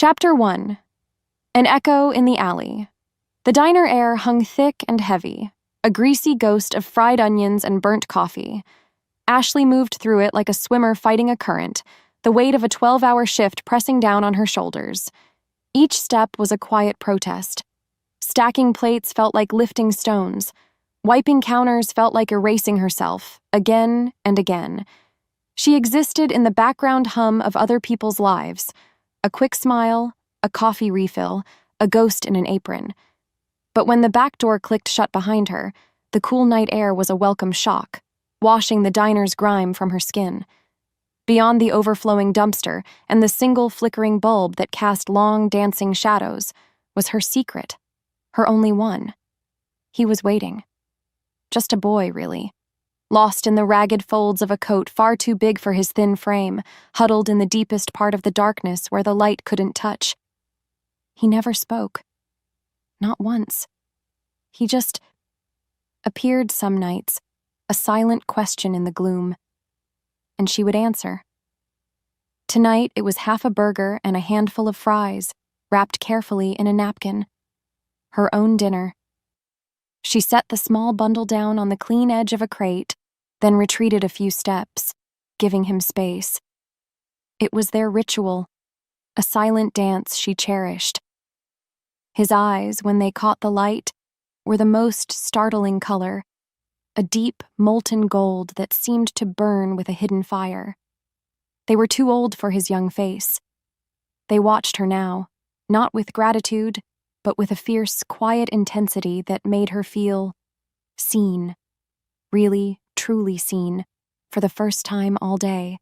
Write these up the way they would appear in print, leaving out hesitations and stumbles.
Chapter 1. An Echo in the Alley. The diner air hung thick and heavy, a greasy ghost of fried onions and burnt coffee. Ashley moved through it like a swimmer fighting a current, the weight of a 12-hour shift pressing down on her shoulders. Each step was a quiet protest. Stacking plates felt like lifting stones. Wiping counters felt like erasing herself, again and again. She existed in the background hum of other people's lives. A quick smile, a coffee refill, a ghost in an apron. But when the back door clicked shut behind her, the cool night air was a welcome shock, washing the diner's grime from her skin. Beyond the overflowing dumpster and the single flickering bulb that cast long, dancing shadows was her secret, her only one. He was waiting. Just a boy, really. Lost in the ragged folds of a coat far too big for his thin frame, huddled in the deepest part of the darkness where the light couldn't touch. He never spoke. Not once. He just appeared some nights, a silent question in the gloom. And she would answer. Tonight it was half a burger and a handful of fries, wrapped carefully in a napkin. Her own dinner. She set the small bundle down on the clean edge of a crate, then retreated a few steps, giving him space. It was their ritual, a silent dance she cherished. His eyes, when they caught the light, were the most startling color, a deep, molten gold that seemed to burn with a hidden fire. They were too old for his young face. They watched her now, not with gratitude, but with a fierce, quiet intensity that made her feel seen, really, truly seen, for the first time all day.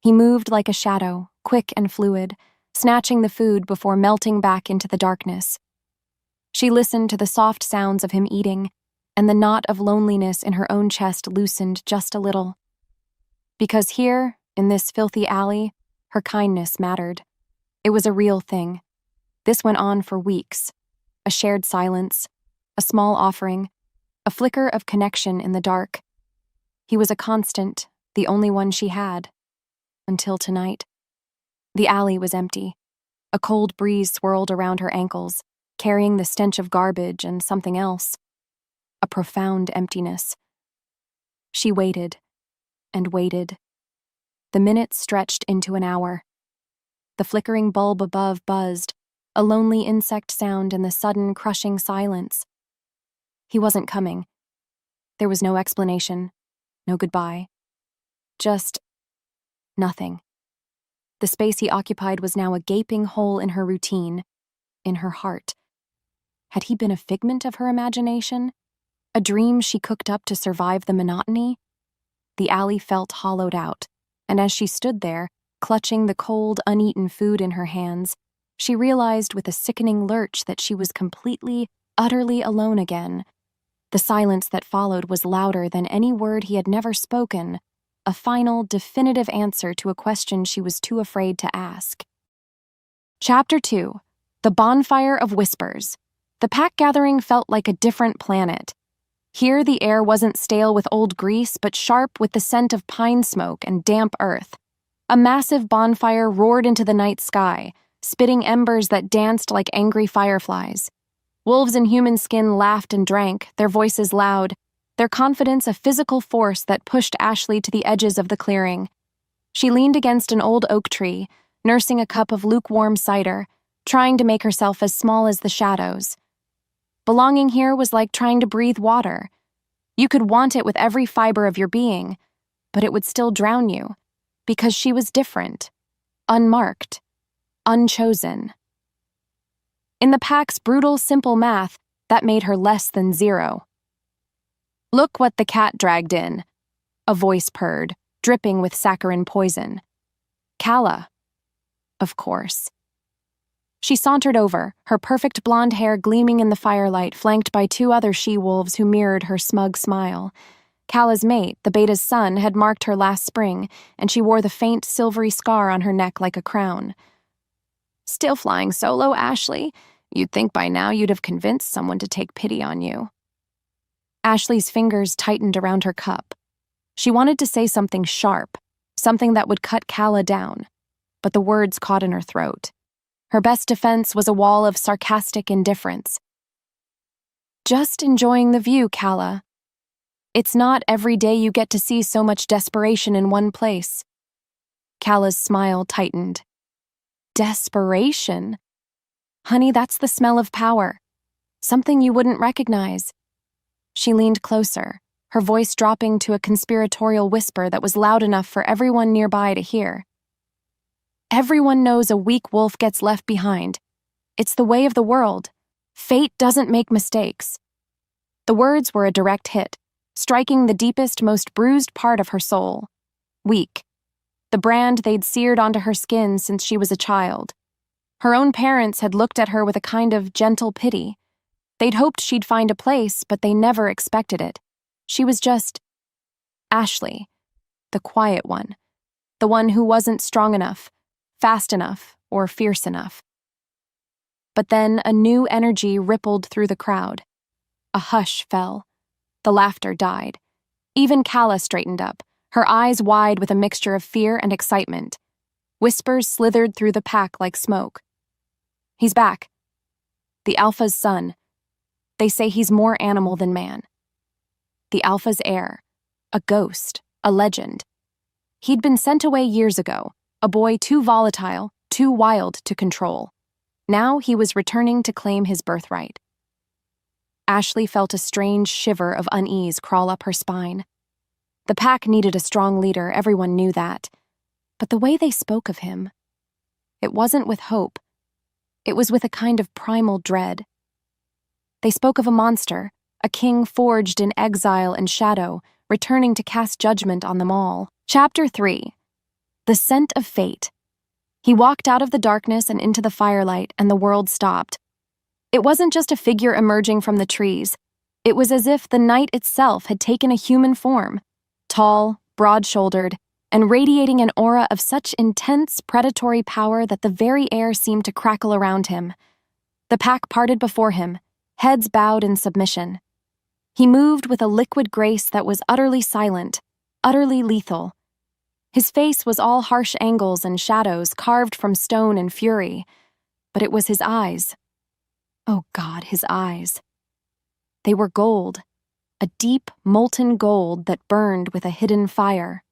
He moved like a shadow, quick and fluid, snatching the food before melting back into the darkness. She listened to the soft sounds of him eating, and the knot of loneliness in her own chest loosened just a little. Because here, in this filthy alley, her kindness mattered. It was a real thing. This went on for weeks. A shared silence, a small offering, a flicker of connection in the dark. He was a constant, the only one she had. Until tonight. The alley was empty. A cold breeze swirled around her ankles, carrying the stench of garbage and something else. A profound emptiness. She waited, and waited. The minutes stretched into an hour. The flickering bulb above buzzed, a lonely insect sound in the sudden, crushing silence. He wasn't coming. There was no explanation, no goodbye. Just nothing. The space he occupied was now a gaping hole in her routine, in her heart. Had he been a figment of her imagination? A dream she cooked up to survive the monotony? The alley felt hollowed out, and as she stood there, clutching the cold, uneaten food in her hands, she realized with a sickening lurch that she was completely, utterly alone again. The silence that followed was louder than any word he had never spoken, a final, definitive answer to a question she was too afraid to ask. Chapter 2. The Bonfire of Whispers. The pack gathering felt like a different planet. Here the air wasn't stale with old grease, but sharp with the scent of pine smoke and damp earth. A massive bonfire roared into the night sky, spitting embers that danced like angry fireflies. Wolves in human skin laughed and drank, their voices loud, their confidence a physical force that pushed Ashley to the edges of the clearing. She leaned against an old oak tree, nursing a cup of lukewarm cider, trying to make herself as small as the shadows. Belonging here was like trying to breathe water. You could want it with every fiber of your being, but it would still drown you, because she was different, unmarked, unchosen. In the pack's brutal, simple math, that made her less than zero. Look what the cat dragged in, a voice purred, dripping with saccharine poison. Calla. Of course. She sauntered over, her perfect blonde hair gleaming in the firelight, flanked by two other she-wolves who mirrored her smug smile. Calla's mate, the beta's son, had marked her last spring, and she wore the faint, silvery scar on her neck like a crown. Still flying solo, Ashley? You'd think by now you'd have convinced someone to take pity on you. Ashley's fingers tightened around her cup. She wanted to say something sharp, something that would cut Calla down, but the words caught in her throat. Her best defense was a wall of sarcastic indifference. "Just enjoying the view, Calla. It's not every day you get to see so much desperation in one place." Calla's smile tightened. "Desperation? Honey, that's the smell of power. Something you wouldn't recognize." She leaned closer, her voice dropping to a conspiratorial whisper that was loud enough for everyone nearby to hear. "Everyone knows a weak wolf gets left behind. It's the way of the world. Fate doesn't make mistakes." The words were a direct hit, striking the deepest, most bruised part of her soul. Weak. The brand they'd seared onto her skin since she was a child. Her own parents had looked at her with a kind of gentle pity. They'd hoped she'd find a place, but they never expected it. She was just Ashley, the quiet one, the one who wasn't strong enough, fast enough, or fierce enough. But then a new energy rippled through the crowd. A hush fell. The laughter died. Even Calla straightened up, her eyes wide with a mixture of fear and excitement. Whispers slithered through the pack like smoke. "He's back. The Alpha's son. They say he's more animal than man. The Alpha's heir. A ghost. A legend. He'd been sent away years ago, a boy too volatile, too wild to control. Now he was returning to claim his birthright." Ashley felt a strange shiver of unease crawl up her spine. The pack needed a strong leader, everyone knew that. But the way they spoke of him, it wasn't with hope. It was with a kind of primal dread. They spoke of a monster, a king forged in exile and shadow, returning to cast judgment on them all. Chapter 3. The Scent of Fate. He walked out of the darkness and into the firelight, and the world stopped. It wasn't just a figure emerging from the trees. It was as if the night itself had taken a human form, tall, broad-shouldered, and radiating an aura of such intense predatory power that the very air seemed to crackle around him. The pack parted before him, heads bowed in submission. He moved with a liquid grace that was utterly silent, utterly lethal. His face was all harsh angles and shadows carved from stone and fury, but it was his eyes. Oh God, his eyes. They were gold, a deep, molten gold that burned with a hidden fire.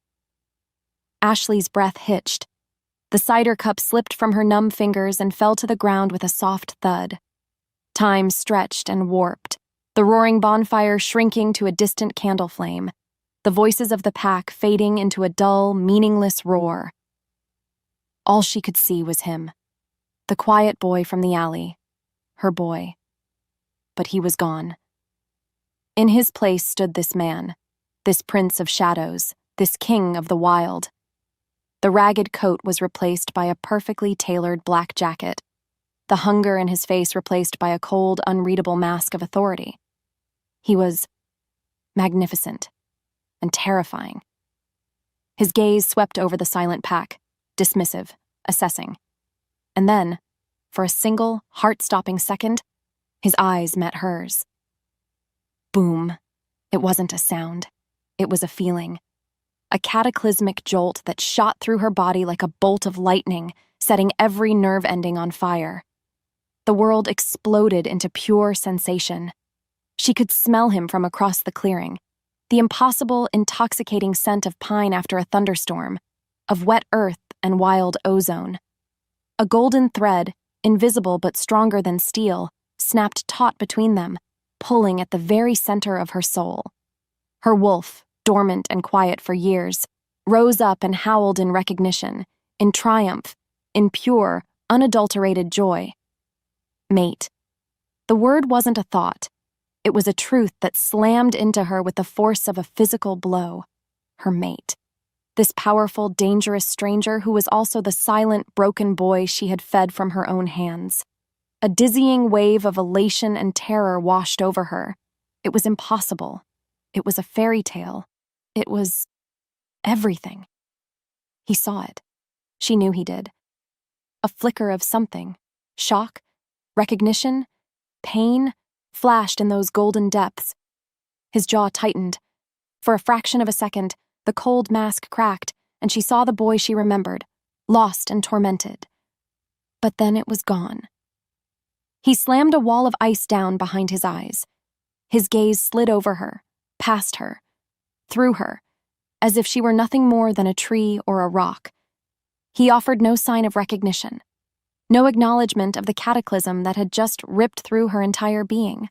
Ashley's breath hitched. The cider cup slipped from her numb fingers and fell to the ground with a soft thud. Time stretched and warped, the roaring bonfire shrinking to a distant candle flame, the voices of the pack fading into a dull, meaningless roar. All she could see was him, the quiet boy from the alley, her boy. But he was gone. In his place stood this man, this prince of shadows, this king of the wild. The ragged coat was replaced by a perfectly tailored black jacket, the hunger in his face replaced by a cold, unreadable mask of authority. He was magnificent and terrifying. His gaze swept over the silent pack, dismissive, assessing. And then, for a single, heart-stopping second, his eyes met hers. Boom. It wasn't a sound. It was a feeling. A cataclysmic jolt that shot through her body like a bolt of lightning, setting every nerve ending on fire. The world exploded into pure sensation. She could smell him from across the clearing, the impossible, intoxicating scent of pine after a thunderstorm, of wet earth and wild ozone. A golden thread, invisible but stronger than steel, snapped taut between them, pulling at the very center of her soul. Her wolf, dormant and quiet for years, rose up and howled in recognition, in triumph, in pure, unadulterated joy. Mate. The word wasn't a thought. It was a truth that slammed into her with the force of a physical blow. Her mate. This powerful, dangerous stranger who was also the silent, broken boy she had fed from her own hands. A dizzying wave of elation and terror washed over her. It was impossible. It was a fairy tale. It was everything. He saw it. She knew he did. A flicker of something, shock, recognition, pain, flashed in those golden depths. His jaw tightened. For a fraction of a second, the cold mask cracked, and she saw the boy she remembered, lost and tormented. But then it was gone. He slammed a wall of ice down behind his eyes. His gaze slid over her, past her, through her, as if she were nothing more than a tree or a rock. He offered no sign of recognition, no acknowledgement of the cataclysm that had just ripped through her entire being.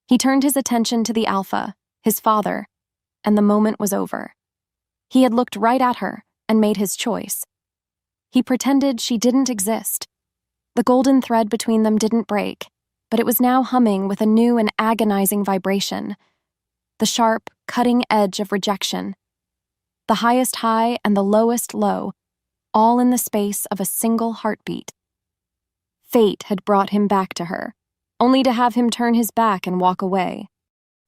He turned his attention to the Alpha, his father, and the moment was over. He had looked right at her and made his choice. He pretended she didn't exist. The golden thread between them didn't break, but it was now humming with a new and agonizing vibration. The sharp, cutting edge of rejection. The highest high and the lowest low, all in the space of a single heartbeat. Fate had brought him back to her, only to have him turn his back and walk away.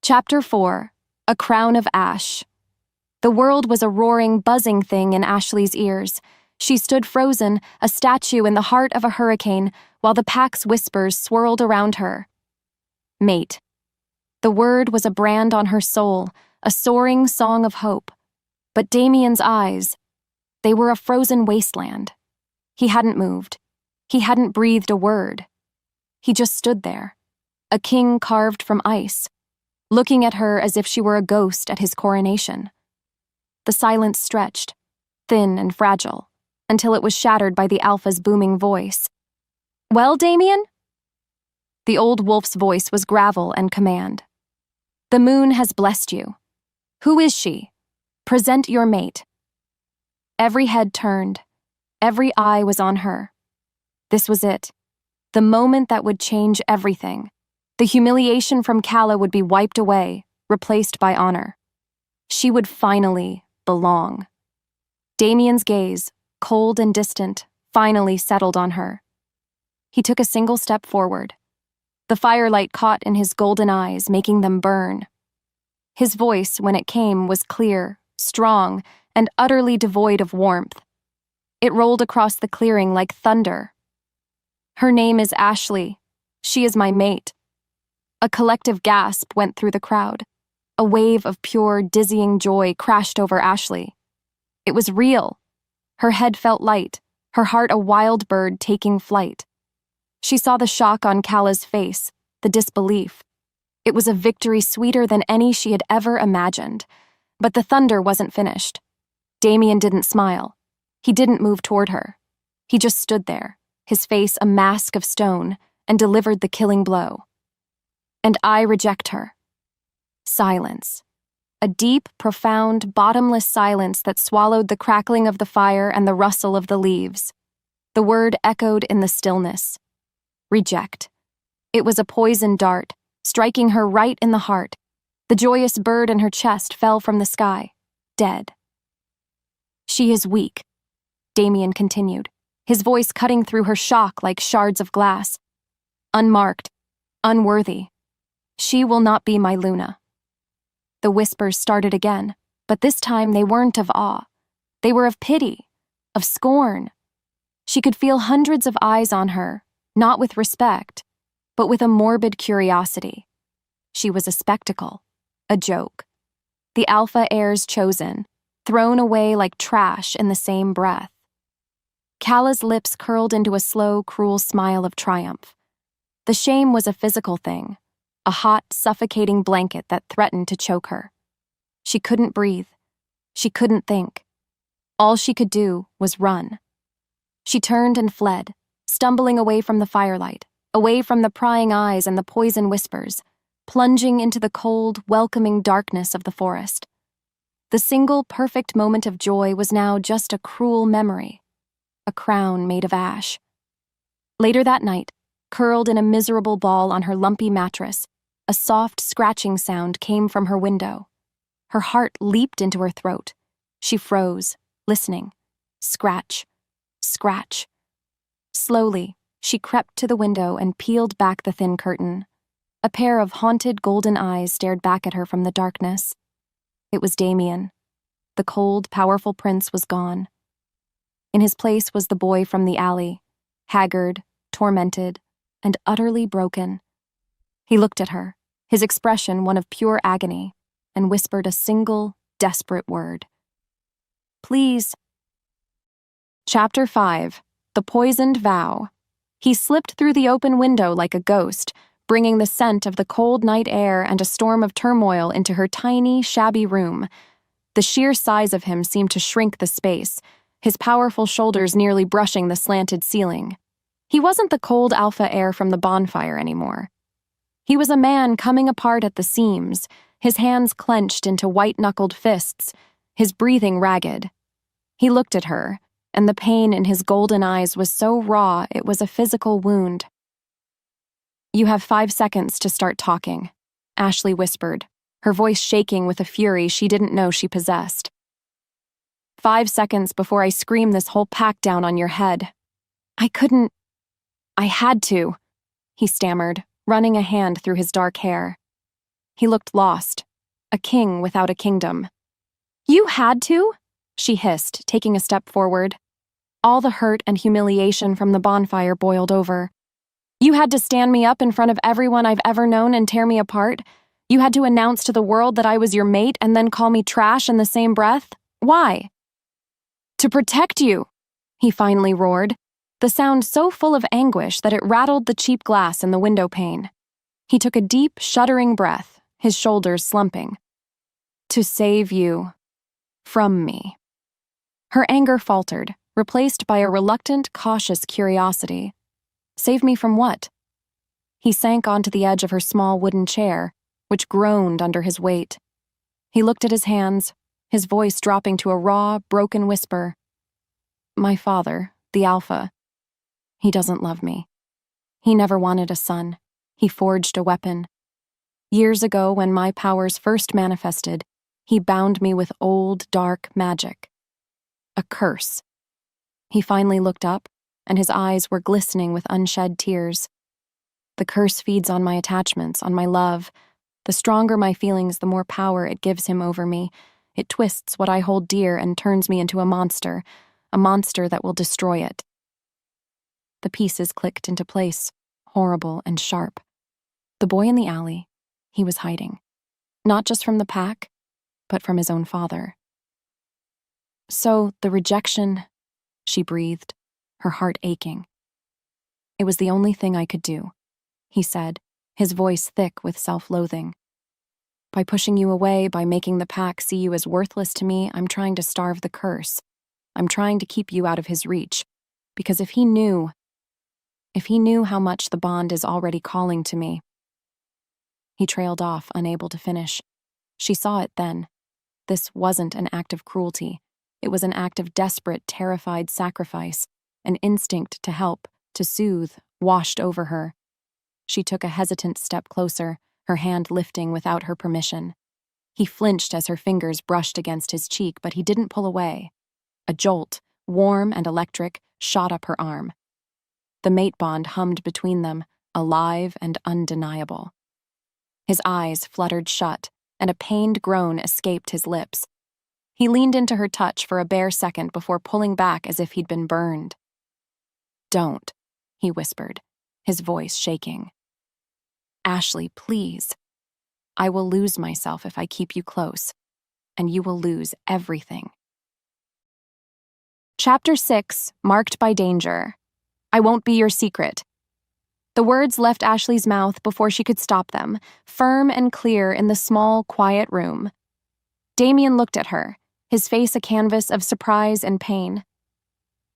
Chapter 4: A Crown of Ash. The world was a roaring, buzzing thing in Ashley's ears. She stood frozen, a statue in the heart of a hurricane, while the pack's whispers swirled around her. Mate. The word was a brand on her soul, a soaring song of hope. But Damien's eyes, they were a frozen wasteland. He hadn't moved. He hadn't breathed a word. He just stood there, a king carved from ice, looking at her as if she were a ghost at his coronation. The silence stretched, thin and fragile, until it was shattered by the Alpha's booming voice. "Well, Damien?" The old wolf's voice was gravel and command. "The moon has blessed you. Who is she? Present your mate." Every head turned. Every eye was on her. This was it. The moment that would change everything. The humiliation from Calla would be wiped away, replaced by honor. She would finally belong. Damien's gaze, cold and distant, finally settled on her. He took a single step forward. The firelight caught in his golden eyes, making them burn. His voice, when it came, was clear, strong, and utterly devoid of warmth. It rolled across the clearing like thunder. "Her name is Ashley. She is my mate." A collective gasp went through the crowd. A wave of pure, dizzying joy crashed over Ashley. It was real. Her head felt light, her heart a wild bird taking flight. She saw the shock on Calla's face, the disbelief. It was a victory sweeter than any she had ever imagined. But the thunder wasn't finished. Damien didn't smile. He didn't move toward her. He just stood there, his face a mask of stone, and delivered the killing blow. "And I reject her." Silence. A deep, profound, bottomless silence that swallowed the crackling of the fire and the rustle of the leaves. The word echoed in the stillness. Reject. It was a poison dart, striking her right in the heart. The joyous bird in her chest fell from the sky, dead. "She is weak," Damien continued, his voice cutting through her shock like shards of glass. "Unmarked, unworthy. She will not be my Luna." The whispers started again, but this time they weren't of awe. They were of pity, of scorn. She could feel hundreds of eyes on her, not with respect, but with a morbid curiosity. She was a spectacle, a joke. The Alpha heirs chosen, thrown away like trash in the same breath. Calla's lips curled into a slow, cruel smile of triumph. The shame was a physical thing, a hot, suffocating blanket that threatened to choke her. She couldn't breathe. She couldn't think. All she could do was run. She turned and fled, stumbling away from the firelight, away from the prying eyes and the poison whispers, plunging into the cold, welcoming darkness of the forest. The single, perfect moment of joy was now just a cruel memory, a crown made of ash. Later that night, curled in a miserable ball on her lumpy mattress, a soft scratching sound came from her window. Her heart leaped into her throat. She froze, listening. Scratch, scratch. Slowly, she crept to the window and peeled back the thin curtain. A pair of haunted golden eyes stared back at her from the darkness. It was Damien. The cold, powerful prince was gone. In his place was the boy from the alley, haggard, tormented, and utterly broken. He looked at her, his expression one of pure agony, and whispered a single, desperate word. "Please." Chapter 5: the poisoned vow. He slipped through the open window like a ghost, bringing the scent of the cold night air and a storm of turmoil into her tiny, shabby room. The sheer size of him seemed to shrink the space, his powerful shoulders nearly brushing the slanted ceiling. He wasn't the cold alpha air from the bonfire anymore. He was a man coming apart at the seams, his hands clenched into white-knuckled fists, his breathing ragged. He looked at her, and the pain in his golden eyes was so raw it was a physical wound. "You have 5 seconds to start talking," Ashley whispered, her voice shaking with a fury she didn't know she possessed. 5 seconds before I scream this whole pack down on your head. I had to," he stammered, running a hand through his dark hair. He looked lost, a king without a kingdom. "You had to?" she hissed, taking a step forward. All the hurt and humiliation from the bonfire boiled over. "You had to stand me up in front of everyone I've ever known and tear me apart? You had to announce to the world that I was your mate and then call me trash in the same breath? Why?" "To protect you," he finally roared, the sound so full of anguish that it rattled the cheap glass in the window pane. He took a deep, shuddering breath, his shoulders slumping. "To save you. From me." Her anger faltered, replaced by a reluctant, cautious curiosity. Save me from what? He sank onto the edge of her small wooden chair, which groaned under his weight. He looked at his hands, his voice dropping to a raw, broken whisper. "My father, the Alpha. He doesn't love me. He never wanted a son. He forged a weapon. Years ago, when my powers first manifested, he bound me with old, dark magic. A curse." He finally looked up, and his eyes were glistening with unshed tears. "The curse feeds on my attachments, on my love. The stronger my feelings, the more power it gives him over me. It twists what I hold dear and turns me into a monster that will destroy it." The pieces clicked into place, horrible and sharp. The boy in the alley, he was hiding. Not just from the pack, but from his own father. "So, the rejection," she breathed, her heart aching. "It was the only thing I could do," he said, his voice thick with self-loathing. "By pushing you away, by making the pack see you as worthless to me, I'm trying to starve the curse. I'm trying to keep you out of his reach. Because if he knew how much the bond is already calling to me." He trailed off, unable to finish. She saw it then. This wasn't an act of cruelty. It was an act of desperate, terrified sacrifice, an instinct to help, to soothe, washed over her. She took a hesitant step closer, her hand lifting without her permission. He flinched as her fingers brushed against his cheek, but he didn't pull away. A jolt, warm and electric, shot up her arm. The mate bond hummed between them, alive and undeniable. His eyes fluttered shut, and a pained groan escaped his lips. He leaned into her touch for a bare second before pulling back as if he'd been burned. "Don't," he whispered, his voice shaking. "Ashley, please. I will lose myself if I keep you close, and you will lose everything." Chapter 6, Marked by Danger. "I won't be your secret." The words left Ashley's mouth before she could stop them, firm and clear in the small, quiet room. Damien looked at her, his face a canvas of surprise and pain.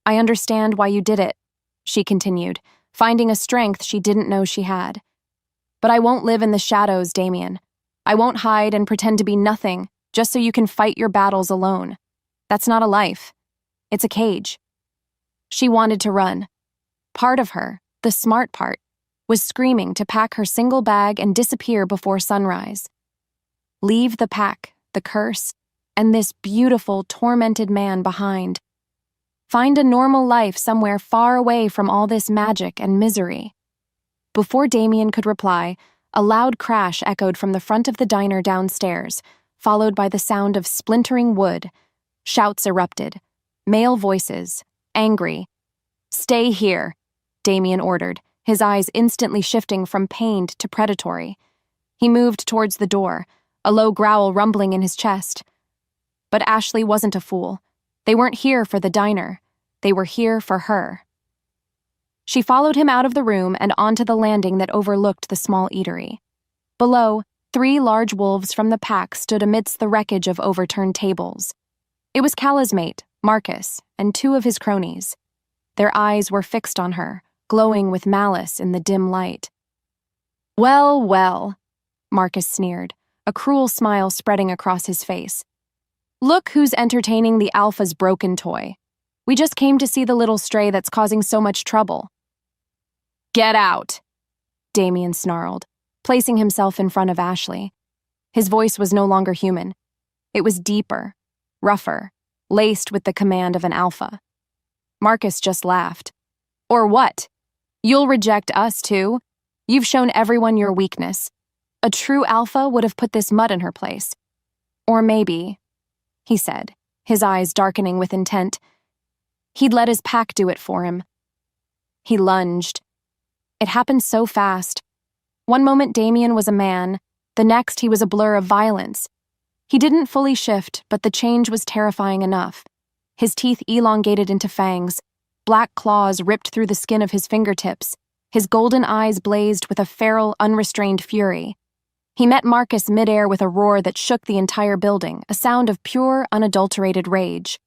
"I understand why you did it," she continued, finding a strength she didn't know she had. "But I won't live in the shadows, Damien. I won't hide and pretend to be nothing, just so you can fight your battles alone. That's not a life. It's a cage." She wanted to run. Part of her, the smart part, was screaming to pack her single bag and disappear before sunrise. Leave the pack, the curse, and this beautiful, tormented man behind. Find a normal life somewhere far away from all this magic and misery. Before Damien could reply, a loud crash echoed from the front of the diner downstairs, followed by the sound of splintering wood. Shouts erupted. Male voices, angry. "Stay here," Damien ordered, his eyes instantly shifting from pained to predatory. He moved towards the door, a low growl rumbling in his chest. But Ashley wasn't a fool. They weren't here for the diner. They were here for her. She followed him out of the room and onto the landing that overlooked the small eatery. Below, 3 large wolves from the pack stood amidst the wreckage of overturned tables. It was Calla's mate, Marcus, and 2 of his cronies. Their eyes were fixed on her, glowing with malice in the dim light. "Well, well," Marcus sneered, a cruel smile spreading across his face. "Look who's entertaining the Alpha's broken toy. We just came to see the little stray that's causing so much trouble." "Get out," Damien snarled, placing himself in front of Ashley. His voice was no longer human. It was deeper, rougher, laced with the command of an alpha. Marcus just laughed. "Or what? You'll reject us too? You've shown everyone your weakness. A true alpha would have put this mud in her place. Or maybe," he said, his eyes darkening with intent, "he'd let his pack do it for him." He lunged. It happened so fast. One moment Damien was a man, the next he was a blur of violence. He didn't fully shift, but the change was terrifying enough. His teeth elongated into fangs, black claws ripped through the skin of his fingertips, his golden eyes blazed with a feral, unrestrained fury. He met Marcus midair with a roar that shook the entire building, a sound of pure, unadulterated rage.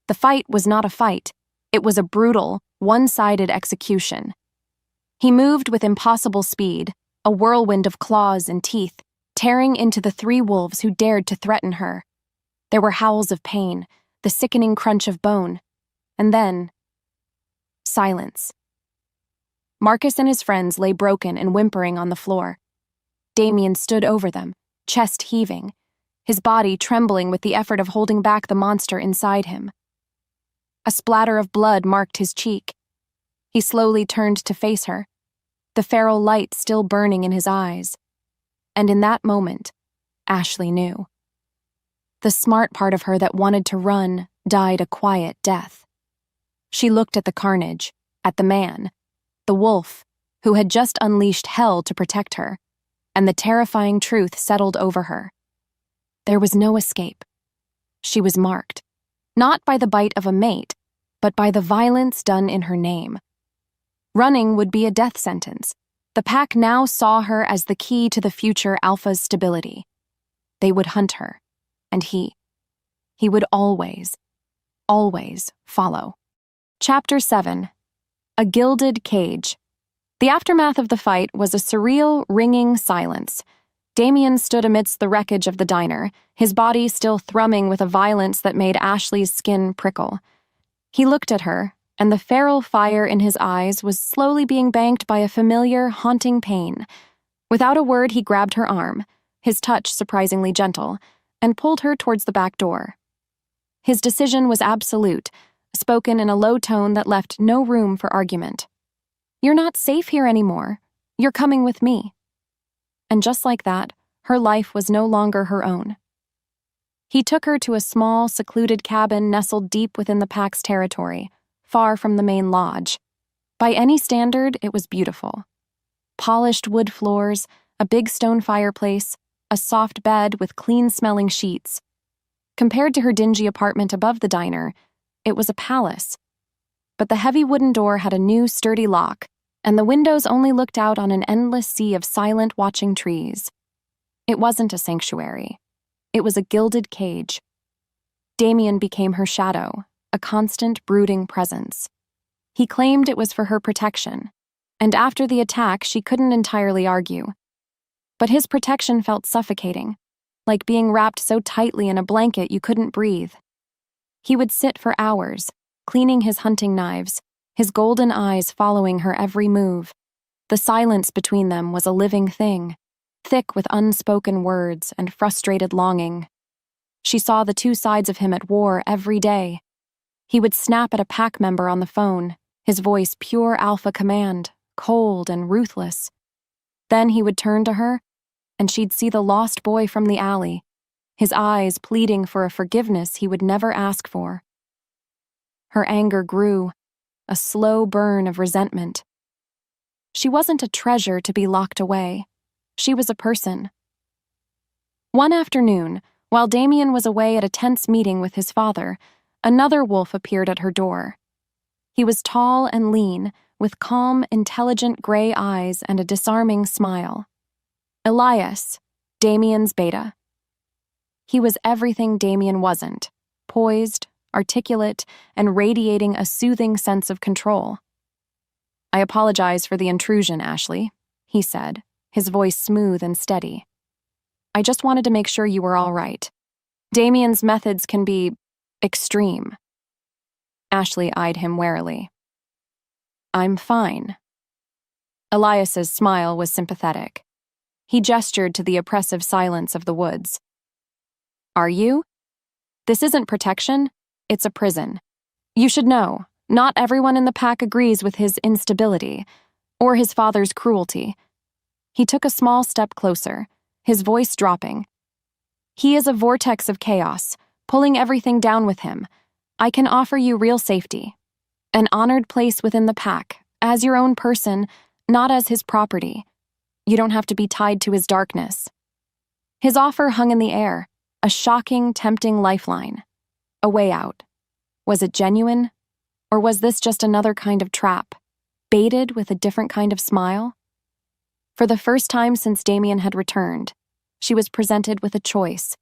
The fight was not a fight. It was a brutal, one-sided execution. He moved with impossible speed, a whirlwind of claws and teeth, tearing into the 3 wolves who dared to threaten her. There were howls of pain, the sickening crunch of bone, and then silence. Marcus and his friends lay broken and whimpering on the floor. Damien stood over them, chest heaving, his body trembling with the effort of holding back the monster inside him. A splatter of blood marked his cheek. He slowly turned to face her, the feral light still burning in his eyes. And in that moment, Ashley knew. The smart part of her that wanted to run died a quiet death. She looked at the carnage, at the man, the wolf, who had just unleashed hell to protect her, and the terrifying truth settled over her. There was no escape. She was marked, not by the bite of a mate, but by the violence done in her name. Running would be a death sentence. The pack now saw her as the key to the future Alpha's stability. They would hunt her, and he would always follow. Chapter 7. A Gilded Cage. The aftermath of the fight was a surreal, ringing silence. Damien stood amidst the wreckage of the diner, his body still thrumming with a violence that made Ashley's skin prickle. He looked at her, and the feral fire in his eyes was slowly being banked by a familiar, haunting pain. Without a word, he grabbed her arm, his touch surprisingly gentle, and pulled her towards the back door. His decision was absolute, spoken in a low tone that left no room for argument. "You're not safe here anymore. You're coming with me." And just like that, her life was no longer her own. He took her to a small, secluded cabin nestled deep within the pack's territory, far from the main lodge. By any standard, it was beautiful. Polished wood floors, a big stone fireplace, a soft bed with clean-smelling sheets. Compared to her dingy apartment above the diner, it was a palace. But the heavy wooden door had a new, sturdy lock, and the windows only looked out on an endless sea of silent, watching trees. It wasn't a sanctuary. It was a gilded cage. Damien became her shadow, a constant, brooding presence. He claimed it was for her protection, and after the attack she couldn't entirely argue. But his protection felt suffocating, like being wrapped so tightly in a blanket you couldn't breathe. He would sit for hours, cleaning his hunting knives, his golden eyes following her every move. The silence between them was a living thing, thick with unspoken words and frustrated longing. She saw the 2 sides of him at war every day. He would snap at a pack member on the phone, his voice pure alpha command, cold and ruthless. Then he would turn to her, and she'd see the lost boy from the alley, his eyes pleading for a forgiveness he would never ask for. Her anger grew, a slow burn of resentment. She wasn't a treasure to be locked away. She was a person. One afternoon, while Damien was away at a tense meeting with his father, another wolf appeared at her door. He was tall and lean, with calm, intelligent gray eyes and a disarming smile. Elias, Damien's beta. He was everything Damien wasn't, poised, articulate, and radiating a soothing sense of control. "I apologize for the intrusion, Ashley," he said, his voice smooth and steady. "I just wanted to make sure you were all right. Damien's methods can be extreme." Ashley eyed him warily. "I'm fine." Elias's smile was sympathetic. He gestured to the oppressive silence of the woods. "Are you? This isn't protection, it's a prison. You should know, not everyone in the pack agrees with his instability, or his father's cruelty." He took a small step closer, his voice dropping. "He is a vortex of chaos, pulling everything down with him. I can offer you real safety. An honored place within the pack, as your own person, not as his property. You don't have to be tied to his darkness." His offer hung in the air, a shocking, tempting lifeline. A way out. Was it genuine? Or was this just another kind of trap, baited with a different kind of smile? For the first time since Damien had returned, she was presented with a choice,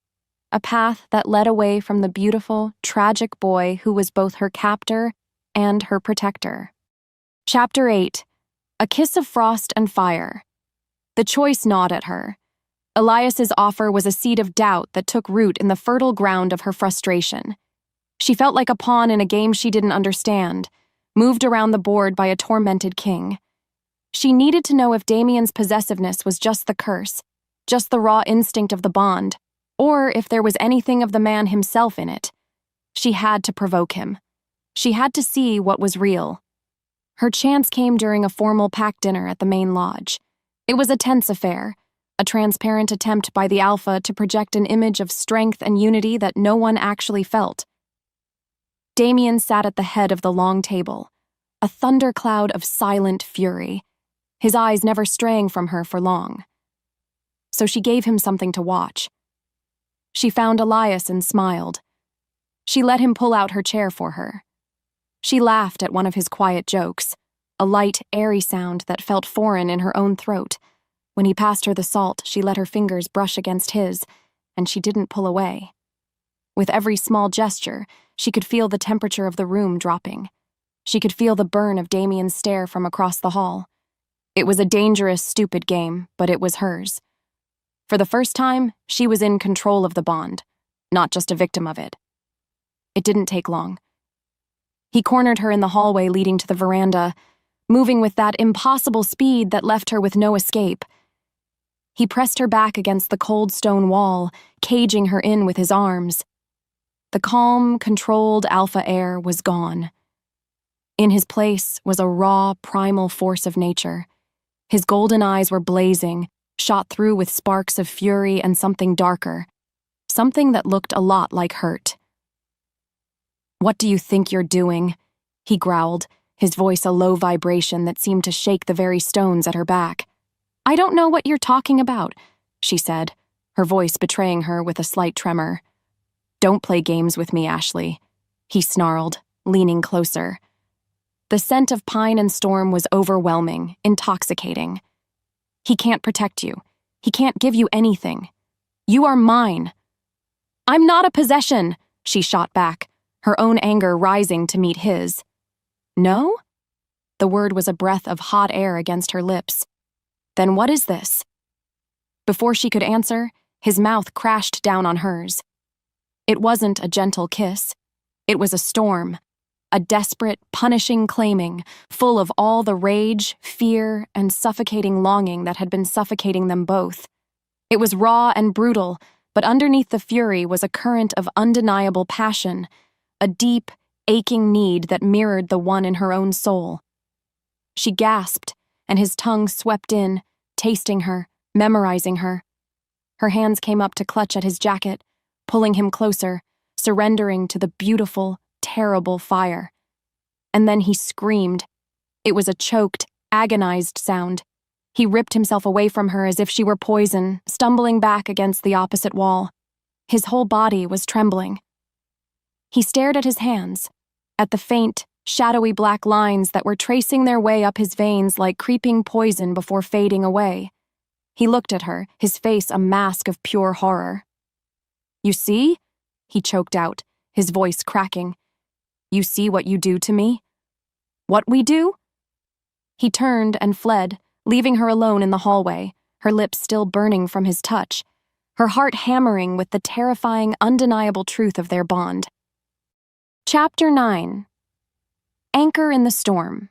a path that led away from the beautiful, tragic boy who was both her captor and her protector. Chapter 8. A Kiss of Frost and Fire. The choice gnawed at her. Elias's offer was a seed of doubt that took root in the fertile ground of her frustration. She felt like a pawn in a game she didn't understand, moved around the board by a tormented king. She needed to know if Damien's possessiveness was just the curse, just the raw instinct of the bond, or if there was anything of the man himself in it. She had to provoke him. She had to see what was real. Her chance came during a formal pack dinner at the main lodge. It was a tense affair, a transparent attempt by the Alpha to project an image of strength and unity that no one actually felt. Damien sat at the head of the long table, a thundercloud of silent fury, his eyes never straying from her for long. So she gave him something to watch. She found Elias and smiled. She let him pull out her chair for her. She laughed at one of his quiet jokes, a light, airy sound that felt foreign in her own throat. When he passed her the salt, she let her fingers brush against his, and she didn't pull away. With every small gesture, she could feel the temperature of the room dropping. She could feel the burn of Damien's stare from across the hall. It was a dangerous, stupid game, but it was hers. For the first time, she was in control of the bond, not just a victim of it. It didn't take long. He cornered her in the hallway leading to the veranda, moving with that impossible speed that left her with no escape. He pressed her back against the cold stone wall, caging her in with his arms. The calm, controlled alpha air was gone. In his place was a raw, primal force of nature. His golden eyes were blazing, shot through with sparks of fury and something darker, something that looked a lot like hurt. "What do you think you're doing?" he growled, his voice a low vibration that seemed to shake the very stones at her back. "I don't know what you're talking about," she said, her voice betraying her with a slight tremor. "Don't play games with me, Ashley," he snarled, leaning closer. The scent of pine and storm was overwhelming, intoxicating. "He can't protect you. He can't give you anything. You are mine." "I'm not a possession," she shot back, her own anger rising to meet his. "No?" The word was a breath of hot air against her lips. "Then what is this?" Before she could answer, his mouth crashed down on hers. It wasn't a gentle kiss. It was a storm, a desperate, punishing claiming, full of all the rage, fear, and suffocating longing that had been suffocating them both. It was raw and brutal, but underneath the fury was a current of undeniable passion, a deep, aching need that mirrored the one in her own soul. She gasped, and his tongue swept in, tasting her, memorizing her. Her hands came up to clutch at his jacket, pulling him closer, surrendering to the beautiful, terrible fire. And then he screamed. It was a choked, agonized sound. He ripped himself away from her as if she were poison, stumbling back against the opposite wall. His whole body was trembling. He stared at his hands, at the faint, shadowy black lines that were tracing their way up his veins like creeping poison before fading away. He looked at her, his face a mask of pure horror. "You see?" he choked out, his voice cracking. "You see what you do to me? What we do?" He turned and fled, leaving her alone in the hallway, her lips still burning from his touch, her heart hammering with the terrifying, undeniable truth of their bond. Chapter 9. Anchor in the Storm.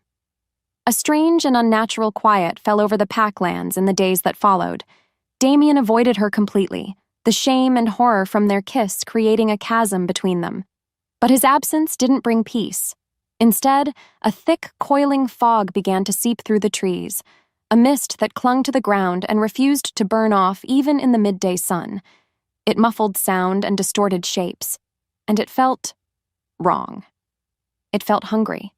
A strange and unnatural quiet fell over the Packlands in the days that followed. Damien avoided her completely, the shame and horror from their kiss creating a chasm between them. But his absence didn't bring peace. Instead, a thick, coiling fog began to seep through the trees, a mist that clung to the ground and refused to burn off even in the midday sun. It muffled sound and distorted shapes, and it felt wrong. It felt hungry.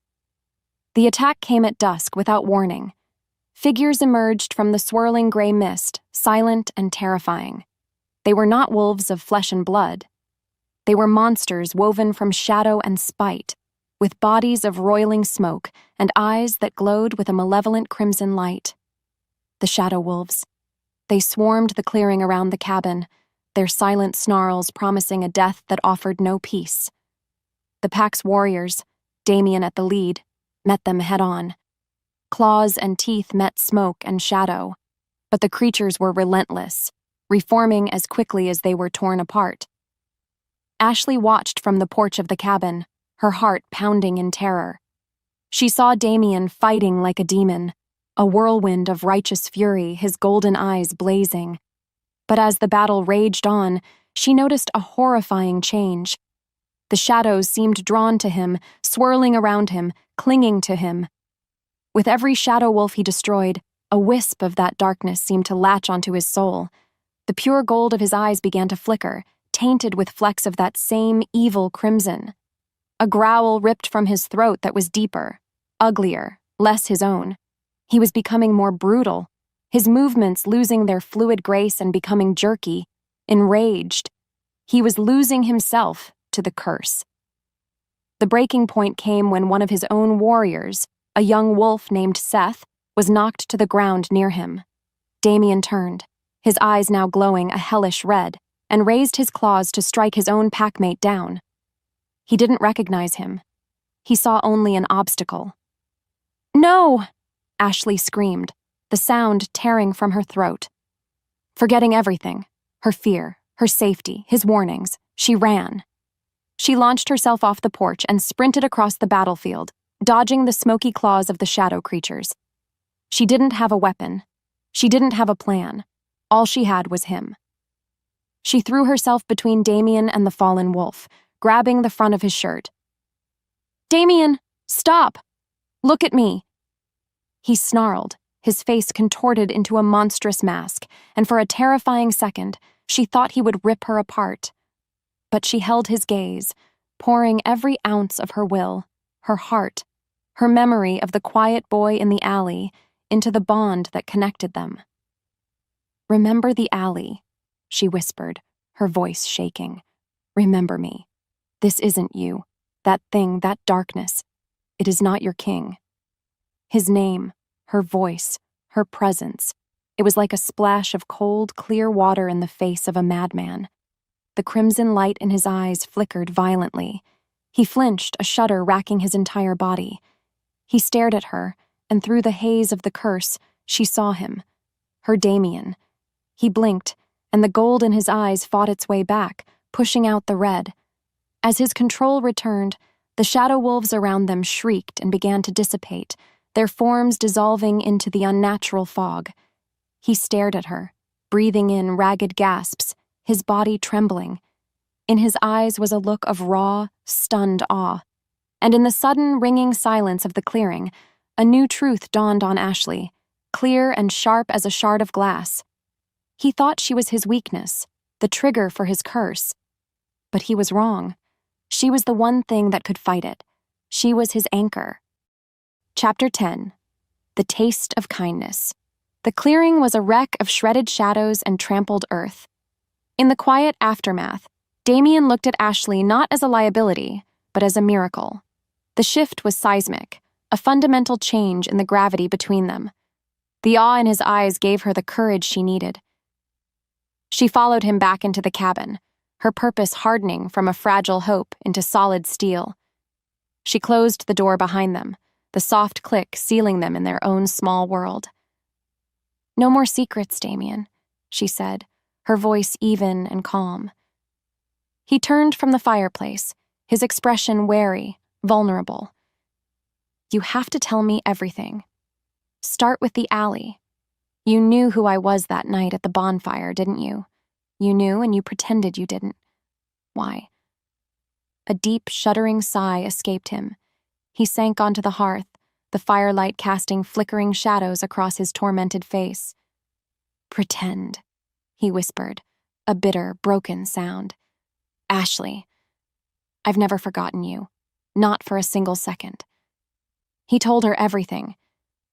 The attack came at dusk without warning. Figures emerged from the swirling gray mist, silent and terrifying. They were not wolves of flesh and blood. They were monsters woven from shadow and spite, with bodies of roiling smoke and eyes that glowed with a malevolent crimson light. The shadow wolves. They swarmed the clearing around the cabin, their silent snarls promising a death that offered no peace. The pack's warriors, Damien at the lead, met them head-on. Claws and teeth met smoke and shadow, but the creatures were relentless, reforming as quickly as they were torn apart. Ashley watched from the porch of the cabin, her heart pounding in terror. She saw Damien fighting like a demon, a whirlwind of righteous fury, his golden eyes blazing. But as the battle raged on, she noticed a horrifying change. The shadows seemed drawn to him, swirling around him, clinging to him. With every shadow wolf he destroyed, a wisp of that darkness seemed to latch onto his soul. The pure gold of his eyes began to flicker, tainted with flecks of that same evil crimson. A growl ripped from his throat that was deeper, uglier, less his own. He was becoming more brutal, his movements losing their fluid grace and becoming jerky, enraged. He was losing himself to the curse. The breaking point came when one of his own warriors, a young wolf named Seth, was knocked to the ground near him. Damien turned, his eyes now glowing a hellish red, and raised his claws to strike his own packmate down. He didn't recognize him. He saw only an obstacle. "No!" Ashley screamed, the sound tearing from her throat. Forgetting everything, her fear, her safety, his warnings, she ran. She launched herself off the porch and sprinted across the battlefield, dodging the smoky claws of the shadow creatures. She didn't have a weapon. She didn't have a plan. All she had was him. She threw herself between Damien and the fallen wolf, grabbing the front of his shirt. "Damien, stop! Look at me!" He snarled, his face contorted into a monstrous mask, and for a terrifying second, she thought he would rip her apart. But she held his gaze, pouring every ounce of her will, her heart, her memory of the quiet boy in the alley, into the bond that connected them. "Remember the alley," she whispered, her voice shaking. "Remember me. This isn't you. That thing, that darkness. It is not your king." His name, her voice, her presence. It was like a splash of cold, clear water in the face of a madman. The crimson light in his eyes flickered violently. He flinched, a shudder racking his entire body. He stared at her, and through the haze of the curse, she saw him. Her Damien. He blinked, and the gold in his eyes fought its way back, pushing out the red. As his control returned, the shadow wolves around them shrieked and began to dissipate, their forms dissolving into the unnatural fog. He stared at her, breathing in ragged gasps, his body trembling. In his eyes was a look of raw, stunned awe. And in the sudden, ringing silence of the clearing, a new truth dawned on Ashley, clear and sharp as a shard of glass. He thought she was his weakness, the trigger for his curse. But he was wrong. She was the one thing that could fight it. She was his anchor. Chapter 10. The Taste of Kindness. The clearing was a wreck of shredded shadows and trampled earth. In the quiet aftermath, Damien looked at Ashley not as a liability, but as a miracle. The The shift was seismic, a fundamental change in the gravity between them. The awe in his eyes gave her the courage she needed. She followed him back into the cabin, her purpose hardening from a fragile hope into solid steel. She closed the door behind them, the soft click sealing them in their own small world. "No more secrets, Damien," she said, her voice even and calm. He turned from the fireplace, his expression wary, vulnerable. "You have to tell me everything. Start with the alley. You knew who I was that night at the bonfire, didn't you? You knew and you pretended you didn't. Why?" A deep, shuddering sigh escaped him. He sank onto the hearth, the firelight casting flickering shadows across his tormented face. "Pretend," he whispered, a bitter, broken sound. "Ashley, I've never forgotten you, not for a single second." He told her everything.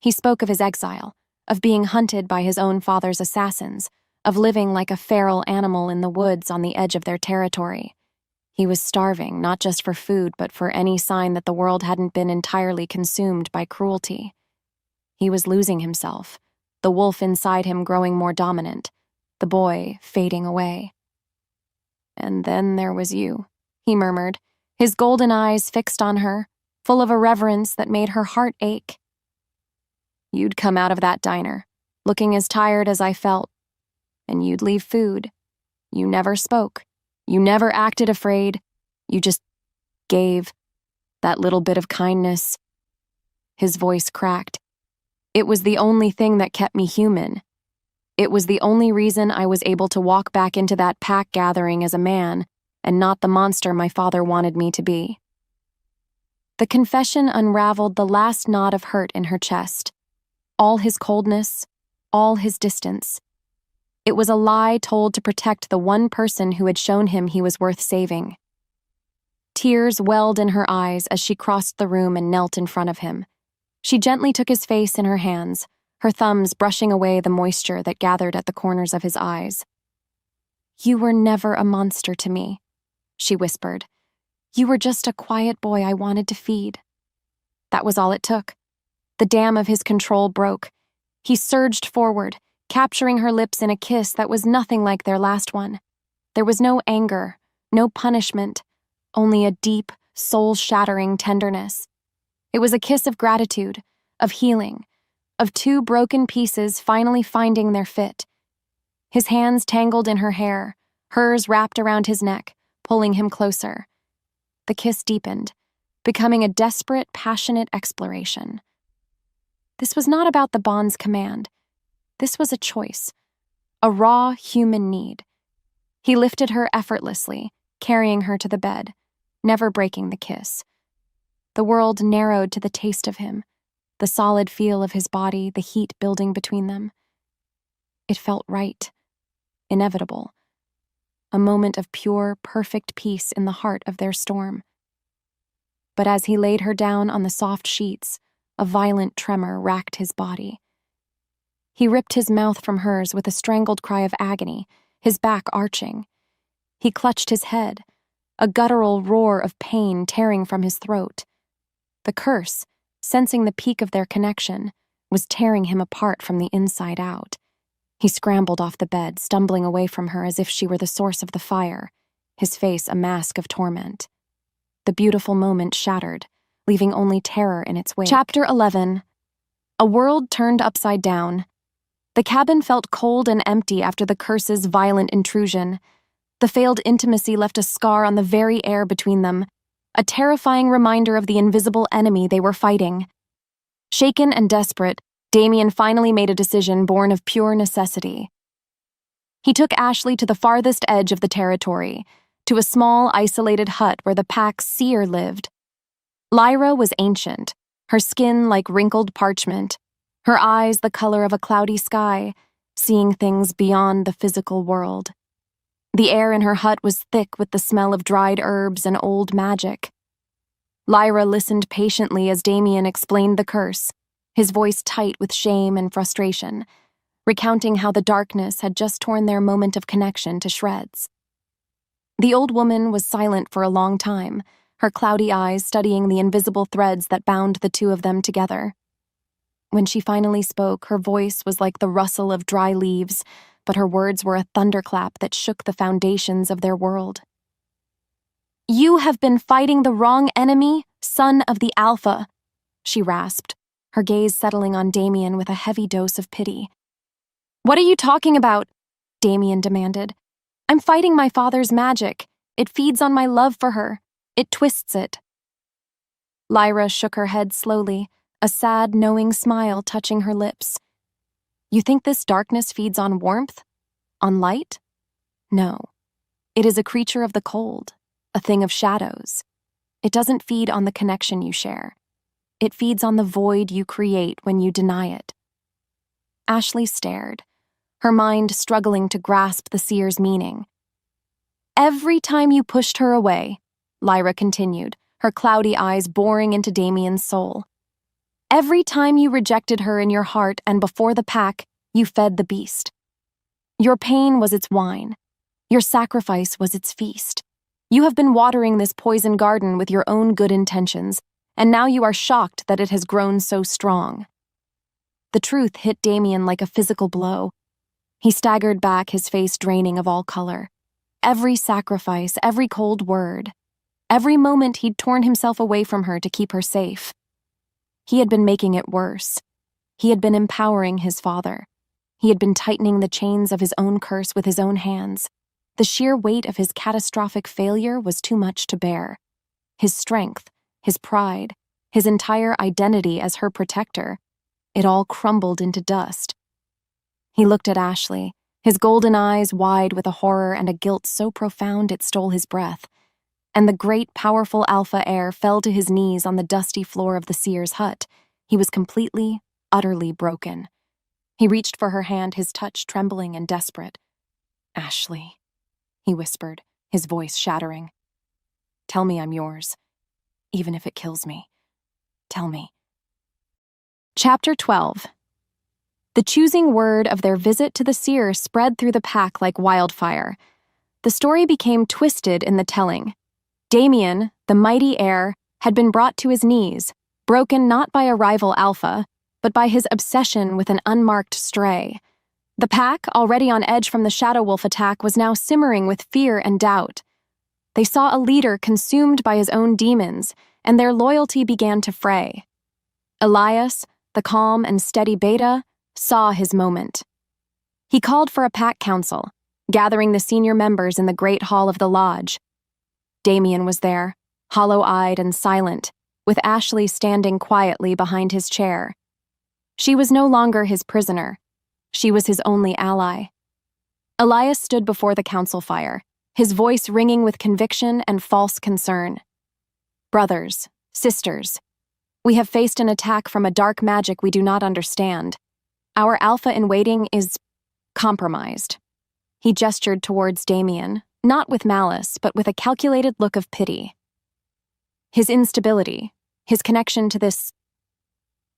He spoke of his exile, of being hunted by his own father's assassins, of living like a feral animal in the woods on the edge of their territory. He was starving, not just for food, but for any sign that the world hadn't been entirely consumed by cruelty. He was losing himself, the wolf inside him growing more dominant, the boy fading away. "And then there was you," he murmured, his golden eyes fixed on her, full of a reverence that made her heart ache. "You'd come out of that diner, looking as tired as I felt, and you'd leave food. You never spoke. You never acted afraid. You just gave that little bit of kindness." His voice cracked. "It was the only thing that kept me human. It was the only reason I was able to walk back into that pack gathering as a man and not the monster my father wanted me to be." The confession unraveled the last knot of hurt in her chest. All his coldness, all his distance. It was a lie told to protect the one person who had shown him he was worth saving. Tears welled in her eyes as she crossed the room and knelt in front of him. She gently took his face in her hands, her thumbs brushing away the moisture that gathered at the corners of his eyes. "You were never a monster to me," she whispered. "You were just a quiet boy I wanted to feed." That was all it took. The dam of his control broke. He surged forward, capturing her lips in a kiss that was nothing like their last one. There was no anger, no punishment, only a deep, soul-shattering tenderness. It was a kiss of gratitude, of healing, of two broken pieces finally finding their fit. His hands tangled in her hair, hers wrapped around his neck, pulling him closer. The kiss deepened, becoming a desperate, passionate exploration. This was not about the bond's command. This was a choice, a raw human need. He lifted her effortlessly, carrying her to the bed, never breaking the kiss. The world narrowed to the taste of him, the solid feel of his body, the heat building between them. It felt right, inevitable, a moment of pure, perfect peace in the heart of their storm. But as he laid her down on the soft sheets, a violent tremor racked his body. He ripped his mouth from hers with a strangled cry of agony, his back arching. He clutched his head, a guttural roar of pain tearing from his throat. The curse, sensing the peak of their connection, was tearing him apart from the inside out. He scrambled off the bed, stumbling away from her as if she were the source of the fire, his face a mask of torment. The beautiful moment shattered, leaving only terror in its wake. Chapter 11. A world turned upside down. The cabin felt cold and empty after the curse's violent intrusion. The failed intimacy left a scar on the very air between them, a terrifying reminder of the invisible enemy they were fighting. Shaken and desperate, Damien finally made a decision born of pure necessity. He took Ashley to the farthest edge of the territory, to a small, isolated hut where the pack's seer lived. Lyra was ancient, her skin like wrinkled parchment, her eyes the color of a cloudy sky, seeing things beyond the physical world. The air in her hut was thick with the smell of dried herbs and old magic. Lyra listened patiently as Damien explained the curse, his voice tight with shame and frustration, recounting how the darkness had just torn their moment of connection to shreds. The old woman was silent for a long time, her cloudy eyes studying the invisible threads that bound the two of them together. When she finally spoke, her voice was like the rustle of dry leaves, but her words were a thunderclap that shook the foundations of their world. "You have been fighting the wrong enemy, son of the Alpha," she rasped, her gaze settling on Damien with a heavy dose of pity. "What are you talking about?" Damien demanded. "I'm fighting my father's magic. It feeds on my love for her. It twists it." Lyra shook her head slowly, a sad, knowing smile touching her lips. "You think this darkness feeds on warmth? On light? No. It is a creature of the cold, a thing of shadows. It doesn't feed on the connection you share. It feeds on the void you create when you deny it." Ashley stared, her mind struggling to grasp the seer's meaning. "Every time you pushed her away," Lyra continued, her cloudy eyes boring into Damien's soul. "Every time you rejected her in your heart and before the pack, you fed the beast. Your pain was its wine. Your sacrifice was its feast. You have been watering this poison garden with your own good intentions, and now you are shocked that it has grown so strong." The truth hit Damien like a physical blow. He staggered back, his face draining of all color. Every sacrifice, every cold word, every moment he'd torn himself away from her to keep her safe. He had been making it worse. He had been empowering his father. He had been tightening the chains of his own curse with his own hands. The sheer weight of his catastrophic failure was too much to bear. His strength, his pride, his entire identity as her protector, it all crumbled into dust. He looked at Ashley, his golden eyes wide with a horror and a guilt so profound it stole his breath, and the great, powerful alpha heir fell to his knees on the dusty floor of the seer's hut. He was completely, utterly broken. He reached for her hand, his touch trembling and desperate. "Ashley," he whispered, his voice shattering. "Tell me I'm yours. Even if it kills me. Tell me." Chapter 12. The choosing word of their visit to the seer spread through the pack like wildfire. The story became twisted in the telling. Damien, the mighty heir, had been brought to his knees, broken not by a rival alpha, but by his obsession with an unmarked stray. The pack, already on edge from the Shadow Wolf attack, was now simmering with fear and doubt. They saw a leader consumed by his own demons, and their loyalty began to fray. Elias, the calm and steady Beta, saw his moment. He called for a pack council, gathering the senior members in the great hall of the lodge. Damien was there, hollow-eyed and silent, with Ashley standing quietly behind his chair. She was no longer his prisoner. She was his only ally. Elias stood before the council fire, his voice ringing with conviction and false concern. "Brothers, sisters, we have faced an attack from a dark magic we do not understand. Our alpha-in-waiting is compromised." He gestured towards Damien, not with malice, but with a calculated look of pity. "His instability, his connection to this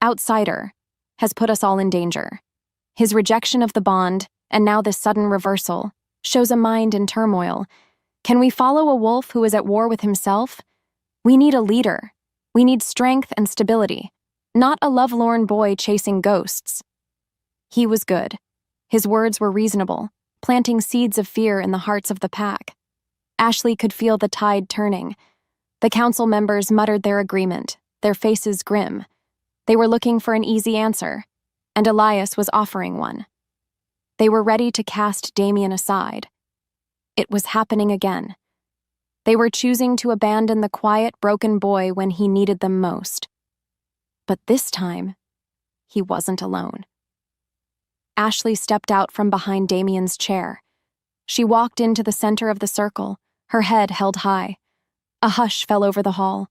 outsider, has put us all in danger. His rejection of the bond, and now this sudden reversal, shows a mind in turmoil. Can we follow a wolf who is at war with himself? We need a leader. We need strength and stability, not a lovelorn boy chasing ghosts." He was good. His words were reasonable, planting seeds of fear in the hearts of the pack. Ashley could feel the tide turning. The council members muttered their agreement, their faces grim. They were looking for an easy answer, and Elias was offering one. They were ready to cast Damien aside. It was happening again. They were choosing to abandon the quiet, broken boy when he needed them most. But this time, he wasn't alone. Ashley stepped out from behind Damien's chair. She walked into the center of the circle, her head held high. A hush fell over the hall.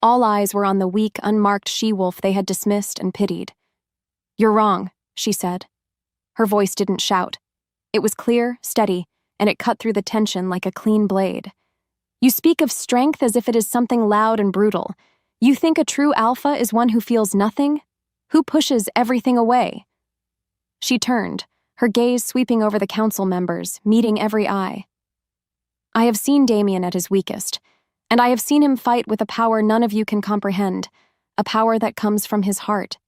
All eyes were on the weak, unmarked she-wolf they had dismissed and pitied. "You're wrong," she said. Her voice didn't shout. It was clear, steady, and it cut through the tension like a clean blade. "You speak of strength as if it is something loud and brutal. You think a true alpha is one who feels nothing? Who pushes everything away?" She turned, her gaze sweeping over the council members, meeting every eye. "I have seen Damien at his weakest, And I have seen him fight with a power none of you can comprehend, a power that comes from his heart.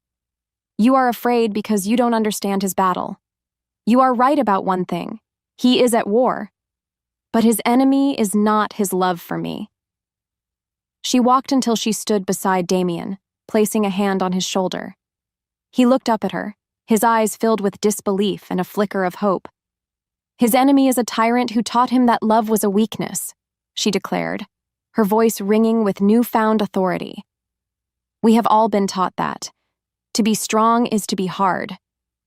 You are afraid because you don't understand his battle. You are right about one thing. He is at war. But his enemy is not his love for me. She walked until she stood beside Damien, placing a hand on his shoulder. He looked up at her, his eyes filled with disbelief and a flicker of hope. His enemy is a tyrant who taught him that love was a weakness, she declared, her voice ringing with newfound authority. We have all been taught that. To be strong is to be hard.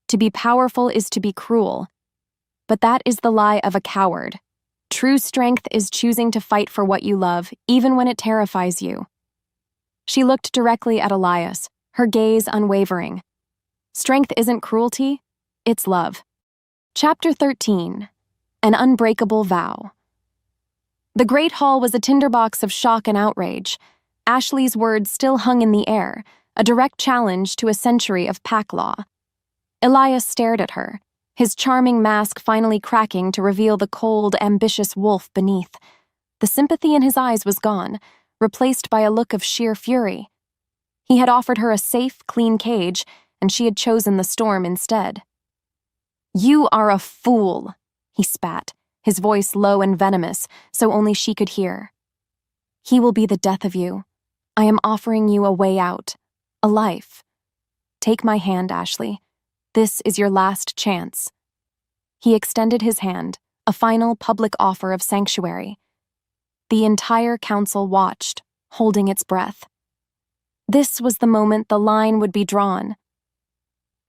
To be powerful is to be cruel. But that is the lie of a coward. True strength is choosing to fight for what you love, even when it terrifies you. She looked directly at Elias, her gaze unwavering. Strength isn't cruelty, it's love. Chapter 13. An Unbreakable Vow. The Great Hall was a tinderbox of shock and outrage. Ashley's words still hung in the air, a direct challenge to a century of pack law. Elias stared at her, his charming mask finally cracking to reveal the cold, ambitious wolf beneath. The sympathy in his eyes was gone, replaced by a look of sheer fury. He had offered her a safe, clean cage, and she had chosen the storm instead. You are a fool, he spat, his voice low and venomous, so only she could hear. He will be the death of you. I am offering you a way out, a life. Take my hand, Ashley. This is your last chance. He extended his hand, a final public offer of sanctuary. The entire council watched, holding its breath. This was the moment the line would be drawn.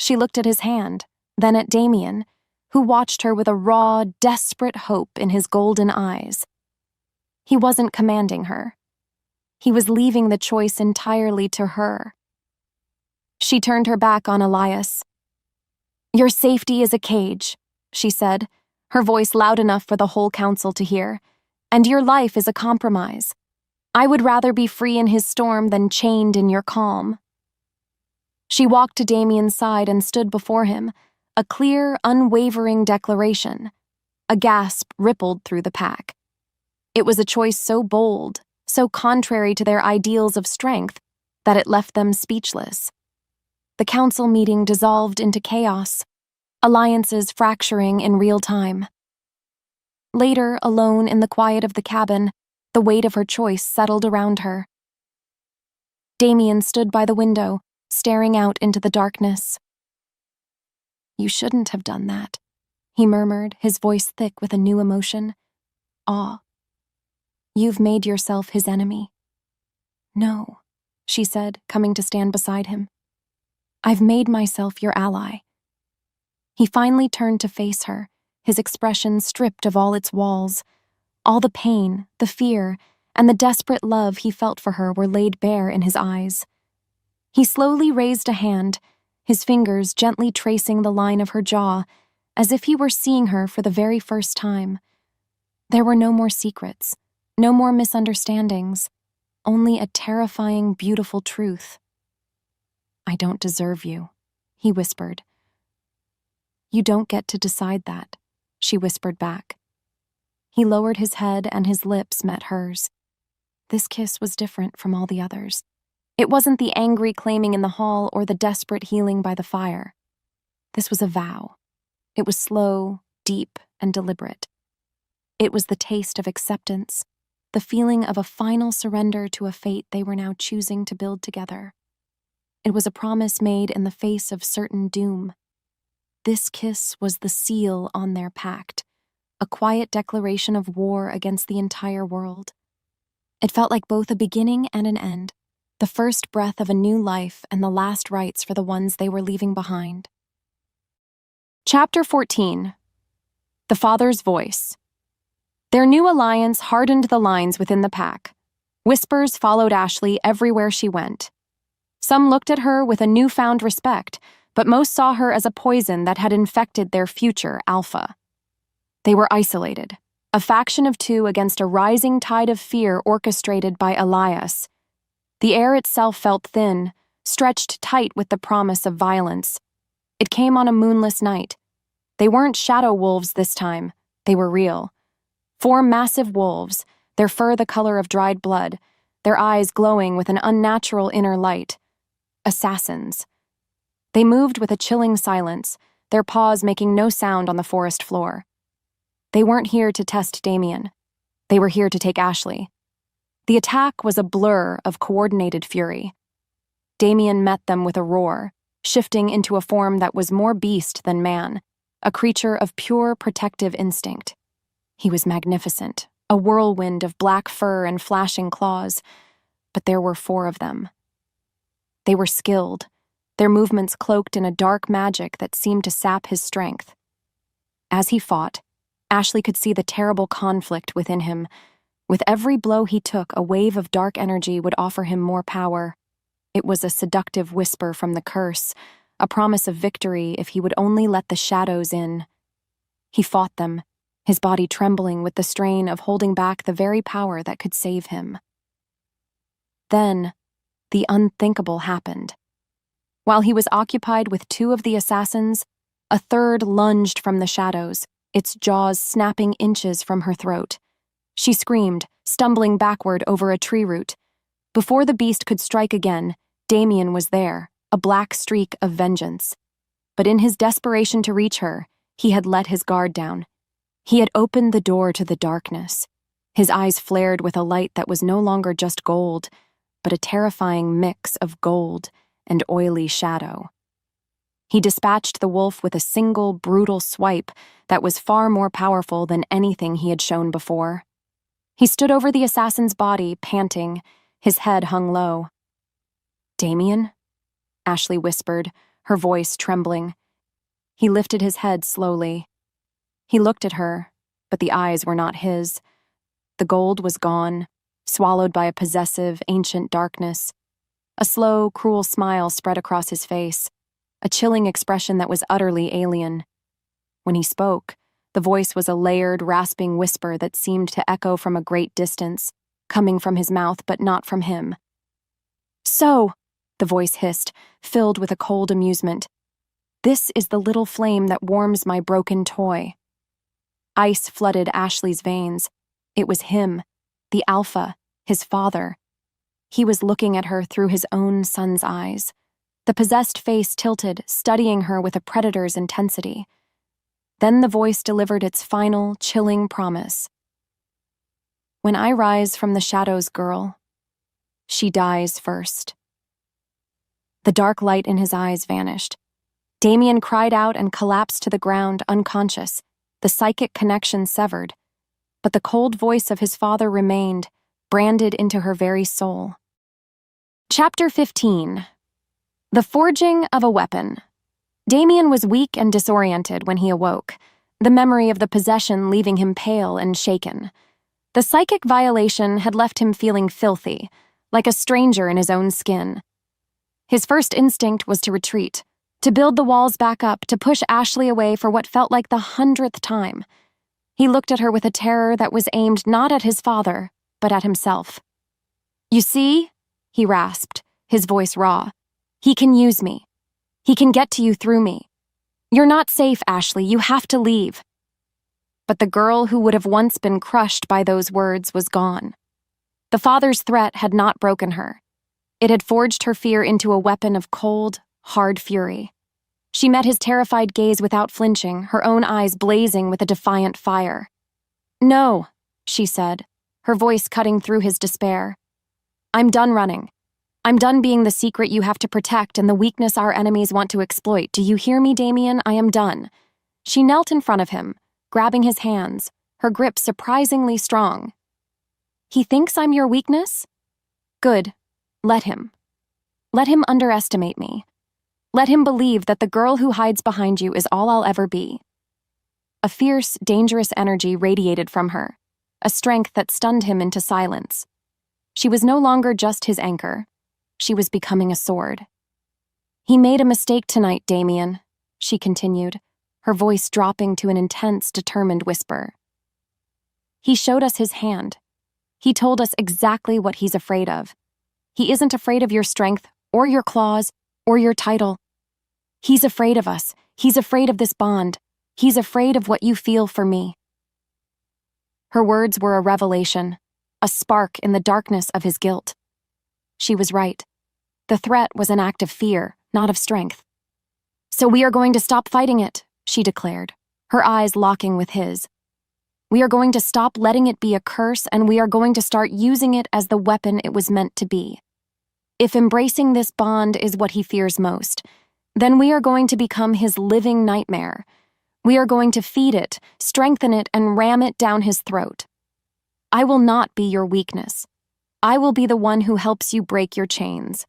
She looked at his hand, then at Damien, who watched her with a raw, desperate hope in his golden eyes. He wasn't commanding her. He was leaving the choice entirely to her. She turned her back on Elias. Your safety is a cage, she said, her voice loud enough for the whole council to hear, and your life is a compromise. I would rather be free in his storm than chained in your calm. She walked to Damien's side and stood before him, a clear, unwavering declaration. A gasp rippled through the pack. It was a choice so bold, so contrary to their ideals of strength, that it left them speechless. The council meeting dissolved into chaos, alliances fracturing in real time. Later, alone in the quiet of the cabin, the weight of her choice settled around her. Damien stood by the window, staring out into the darkness. You shouldn't have done that, he murmured, his voice thick with a new emotion. Awe. You've made yourself his enemy. No, she said, coming to stand beside him. I've made myself your ally. He finally turned to face her, his expression stripped of all its walls. All the pain, the fear, and the desperate love he felt for her were laid bare in his eyes. He slowly raised a hand, his fingers gently tracing the line of her jaw, as if he were seeing her for the very first time. There were no more secrets, no more misunderstandings, only a terrifying, beautiful truth. I don't deserve you, he whispered. You don't get to decide that, she whispered back. He lowered his head and his lips met hers. This kiss was different from all the others. It wasn't the angry claiming in the hall or the desperate healing by the fire. This was a vow. It was slow, deep, and deliberate. It was the taste of acceptance, the feeling of a final surrender to a fate they were now choosing to build together. It was a promise made in the face of certain doom. This kiss was the seal on their pact, a quiet declaration of war against the entire world. It felt like both a beginning and an end, the first breath of a new life and the last rites for the ones they were leaving behind. Chapter 14. The Father's Voice. Their new alliance hardened the lines within the pack. Whispers followed Ashley everywhere she went. Some looked at her with a newfound respect, but most saw her as a poison that had infected their future alpha. They were isolated, a faction of two against a rising tide of fear orchestrated by Elias. The air itself felt thin, stretched tight with the promise of violence. It came on a moonless night. They weren't shadow wolves this time. They were real. 4 massive wolves, their fur the color of dried blood, their eyes glowing with an unnatural inner light. Assassins. They moved with a chilling silence, their paws making no sound on the forest floor. They weren't here to test Damien. They were here to take Ashley. The attack was a blur of coordinated fury. Damien met them with a roar, shifting into a form that was more beast than man, a creature of pure protective instinct. He was magnificent, a whirlwind of black fur and flashing claws, but there were 4 of them. They were skilled, their movements cloaked in a dark magic that seemed to sap his strength. As he fought, Ashley could see the terrible conflict within him. With every blow he took, a wave of dark energy would offer him more power. It was a seductive whisper from the curse, a promise of victory if he would only let the shadows in. He fought them, his body trembling with the strain of holding back the very power that could save him. Then, the unthinkable happened. While he was occupied with 2 of the assassins, a third lunged from the shadows, its jaws snapping inches from her throat. She screamed, stumbling backward over a tree root. Before the beast could strike again, Damien was there, a black streak of vengeance. But in his desperation to reach her, he had let his guard down. He had opened the door to the darkness. His eyes flared with a light that was no longer just gold, but a terrifying mix of gold and oily shadow. He dispatched the wolf with a single, brutal swipe that was far more powerful than anything he had shown before. He stood over the assassin's body, panting, his head hung low. "Damien?" Ashley whispered, her voice trembling. He lifted his head slowly. He looked at her, but the eyes were not his. The gold was gone, swallowed by a possessive, ancient darkness. A slow, cruel smile spread across his face, a chilling expression that was utterly alien. When he spoke, the voice was a layered, rasping whisper that seemed to echo from a great distance, coming from his mouth but not from him. "So," the voice hissed, filled with a cold amusement, "this is the little flame that warms my broken toy." Ice flooded Ashley's veins. It was him, the Alpha, his father. He was looking at her through his own son's eyes. The possessed face tilted, studying her with a predator's intensity. Then the voice delivered its final, chilling promise. "When I rise from the shadows, girl, she dies first." The dark light in his eyes vanished. Damien cried out and collapsed to the ground, unconscious, the psychic connection severed. But the cold voice of his father remained, branded into her very soul. Chapter 15. The Forging of a Weapon. Damien was weak and disoriented when he awoke, the memory of the possession leaving him pale and shaken. The psychic violation had left him feeling filthy, like a stranger in his own skin. His first instinct was to retreat, to build the walls back up, to push Ashley away for what felt like the 100th time. He looked at her with a terror that was aimed not at his father, but at himself. "You see?" he rasped, his voice raw. "He can use me. He can get to you through me. You're not safe, Ashley. You have to leave." But the girl who would have once been crushed by those words was gone. The father's threat had not broken her. It had forged her fear into a weapon of cold, hard fury. She met his terrified gaze without flinching, her own eyes blazing with a defiant fire. "No," she said, her voice cutting through his despair. "I'm done running. I'm done being the secret you have to protect and the weakness our enemies want to exploit. Do you hear me, Damien? I am done." She knelt in front of him, grabbing his hands, her grip surprisingly strong. "He thinks I'm your weakness? Good. Let him. Let him underestimate me. Let him believe that the girl who hides behind you is all I'll ever be." A fierce, dangerous energy radiated from her, a strength that stunned him into silence. She was no longer just his anchor. She was becoming a sword. "He made a mistake tonight, Damien," she continued, her voice dropping to an intense, determined whisper. "He showed us his hand. He told us exactly what he's afraid of. He isn't afraid of your strength, or your claws, or your title. He's afraid of us. He's afraid of this bond. He's afraid of what you feel for me." Her words were a revelation, a spark in the darkness of his guilt. She was right. The threat was an act of fear, not of strength. "So we are going to stop fighting it," she declared, her eyes locking with his. "We are going to stop letting it be a curse, and we are going to start using it as the weapon it was meant to be. If embracing this bond is what he fears most, then we are going to become his living nightmare. We are going to feed it, strengthen it, and ram it down his throat. I will not be your weakness. I will be the one who helps you break your chains,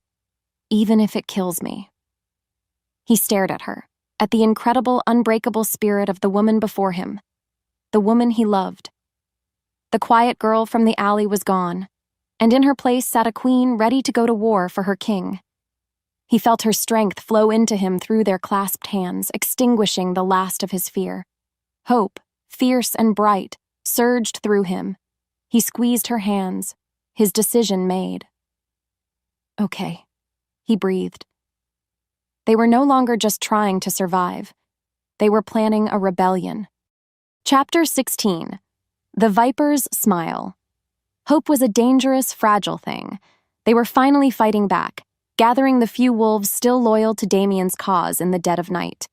even if it kills me." He stared at her, at the incredible, unbreakable spirit of the woman before him, the woman he loved. The quiet girl from the alley was gone, and in her place sat a queen ready to go to war for her king. He felt her strength flow into him through their clasped hands, extinguishing the last of his fear. Hope, fierce and bright, surged through him. He squeezed her hands, his decision made. "Okay," he breathed. They were no longer just trying to survive. They were planning a rebellion. Chapter 16. The Viper's Smile. Hope was a dangerous, fragile thing. They were finally fighting back, gathering the few wolves still loyal to Damien's cause in the dead of night.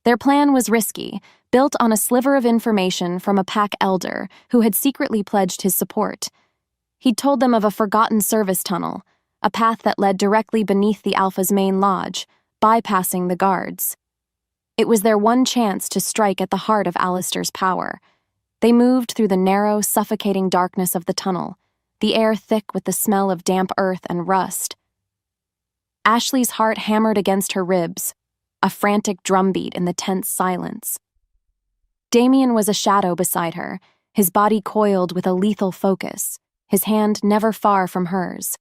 Their plan was risky, built on a sliver of information from a pack elder who had secretly pledged his support. He'd told them of a forgotten service tunnel, a path that led directly beneath the Alpha's main lodge, bypassing the guards. It was their one chance to strike at the heart of Alistair's power. They moved through the narrow, suffocating darkness of the tunnel, the air thick with the smell of damp earth and rust. Ashley's heart hammered against her ribs, a frantic drumbeat in the tense silence. Damien was a shadow beside her, his body coiled with a lethal focus, his hand never far from hers.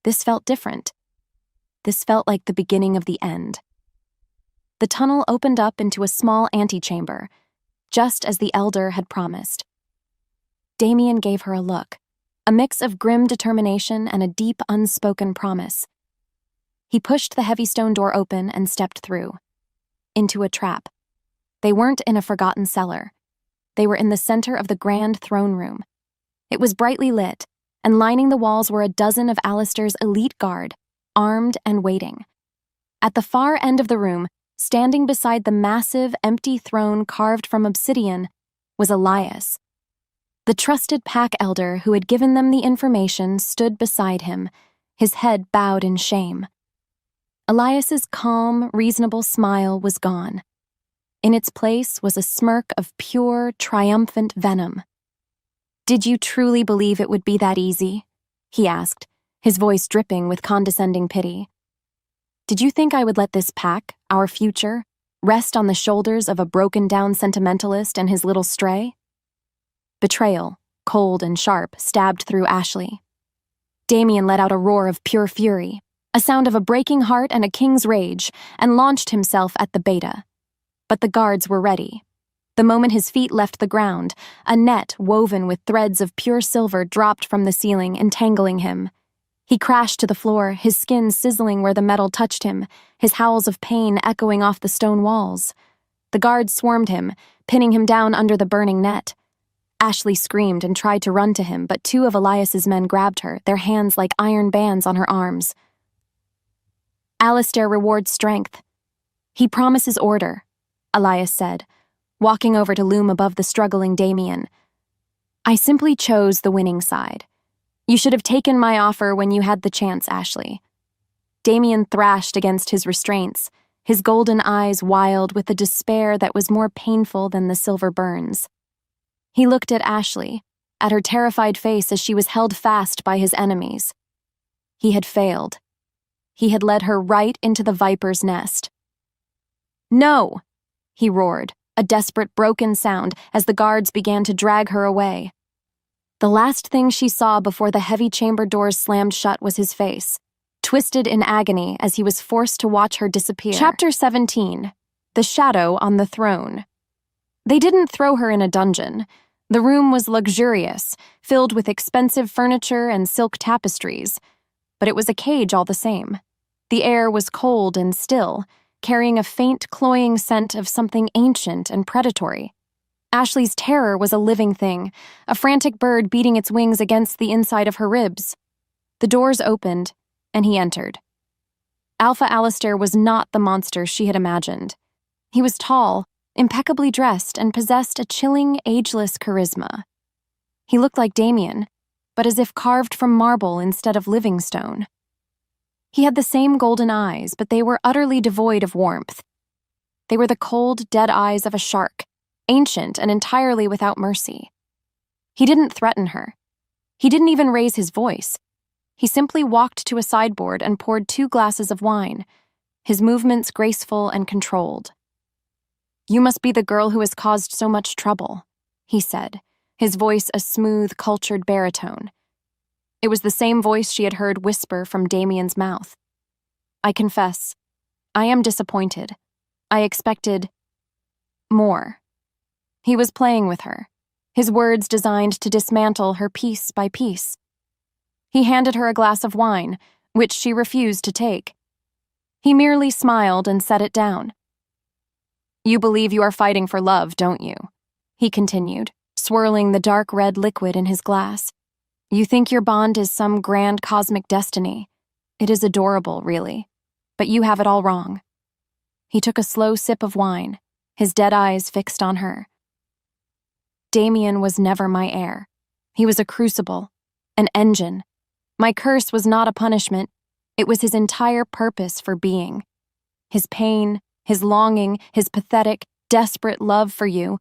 This felt different. This felt like the beginning of the end. The tunnel opened up into a small antechamber, just as the elder had promised. Damien gave her a look, a mix of grim determination and a deep, unspoken promise. He pushed the heavy stone door open and stepped through. Into a trap. They weren't in a forgotten cellar. They were in the center of the grand throne room. It was brightly lit, and lining the walls were a dozen of Alistair's elite guard, armed and waiting. At the far end of the room, standing beside the massive, empty throne carved from obsidian, was Elias. The trusted pack elder who had given them the information stood beside him, his head bowed in shame. Elias's calm, reasonable smile was gone. In its place was a smirk of pure, triumphant venom. "Did you truly believe it would be that easy?" he asked, his voice dripping with condescending pity. "Did you think I would let this pack, our future, rest on the shoulders of a broken-down sentimentalist and his little stray?" Betrayal, cold and sharp, stabbed through Ashley. Damien let out a roar of pure fury, a sound of a breaking heart and a king's rage, and launched himself at the beta. But the guards were ready. The moment his feet left the ground, a net woven with threads of pure silver dropped from the ceiling, entangling him. He crashed to the floor, his skin sizzling where the metal touched him, his howls of pain echoing off the stone walls. The guards swarmed him, pinning him down under the burning net. Ashley screamed and tried to run to him, but two of Elias's men grabbed her, their hands like iron bands on her arms. "Alistair rewards strength. He promises order," Elias said, walking over to loom above the struggling Damien. "I simply chose the winning side. You should have taken my offer when you had the chance, Ashley." Damien thrashed against his restraints, his golden eyes wild with a despair that was more painful than the silver burns. He looked at Ashley, at her terrified face as she was held fast by his enemies. He had failed. He had led her right into the viper's nest. "No!" he roared, a desperate broken sound as the guards began to drag her away. The last thing she saw before the heavy chamber doors slammed shut was his face, twisted in agony as he was forced to watch her disappear. Chapter 17. The Shadow on the Throne. They didn't throw her in a dungeon. The room was luxurious, filled with expensive furniture and silk tapestries, but it was a cage all the same. The air was cold and still, carrying a faint, cloying scent of something ancient and predatory. Ashley's terror was a living thing, a frantic bird beating its wings against the inside of her ribs. The doors opened, and he entered. Alpha Alistair was not the monster she had imagined. He was tall, impeccably dressed, and possessed a chilling, ageless charisma. He looked like Damien, but as if carved from marble instead of living stone. He had the same golden eyes, but they were utterly devoid of warmth. They were the cold, dead eyes of a shark, ancient and entirely without mercy. He didn't threaten her. He didn't even raise his voice. He simply walked to a sideboard and poured 2 glasses of wine, his movements graceful and controlled. "You must be the girl who has caused so much trouble," he said, his voice a smooth, cultured baritone. It was the same voice she had heard whisper from Damien's mouth. "I confess, I am disappointed. I expected more." He was playing with her, his words designed to dismantle her piece by piece. He handed her a glass of wine, which she refused to take. He merely smiled and set it down. "You believe you are fighting for love, don't you?" he continued, swirling the dark red liquid in his glass. "You think your bond is some grand cosmic destiny. It is adorable, really. But you have it all wrong." He took a slow sip of wine, his dead eyes fixed on her. "Damien was never my heir. He was a crucible, an engine. My curse was not a punishment. It was his entire purpose for being. His pain, his longing, his pathetic, desperate love for you.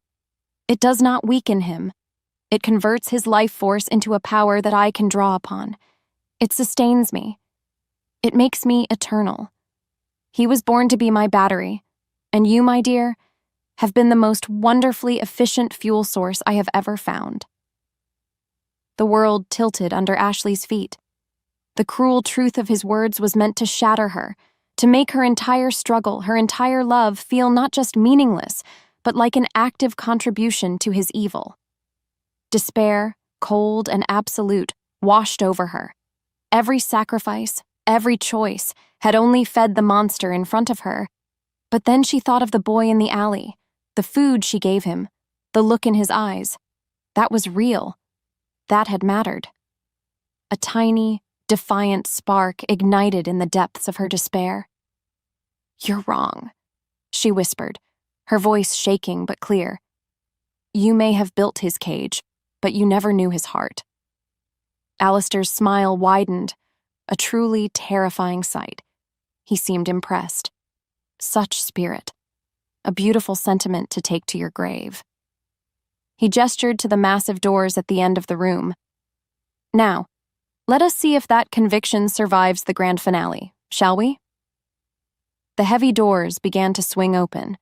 It does not weaken him. It converts his life force into a power that I can draw upon. It sustains me. It makes me eternal. He was born to be my battery, and you, my dear, have been the most wonderfully efficient fuel source I have ever found." The world tilted under Ashley's feet. The cruel truth of his words was meant to shatter her, to make her entire struggle, her entire love feel not just meaningless, but like an active contribution to his evil. Despair, cold and absolute, washed over her. Every sacrifice, every choice, had only fed the monster in front of her. But then she thought of the boy in the alley, the food she gave him, the look in his eyes. That was real. That had mattered. A tiny, defiant spark ignited in the depths of her despair. "You're wrong," she whispered, her voice shaking but clear. "You may have built his cage, but you never knew his heart." Alistair's smile widened, a truly terrifying sight. He seemed impressed. Such spirit. A beautiful sentiment to take to your grave. He gestured to the massive doors at the end of the room. "Now, let us see if that conviction survives the grand finale, shall we?" The heavy doors began to swing open.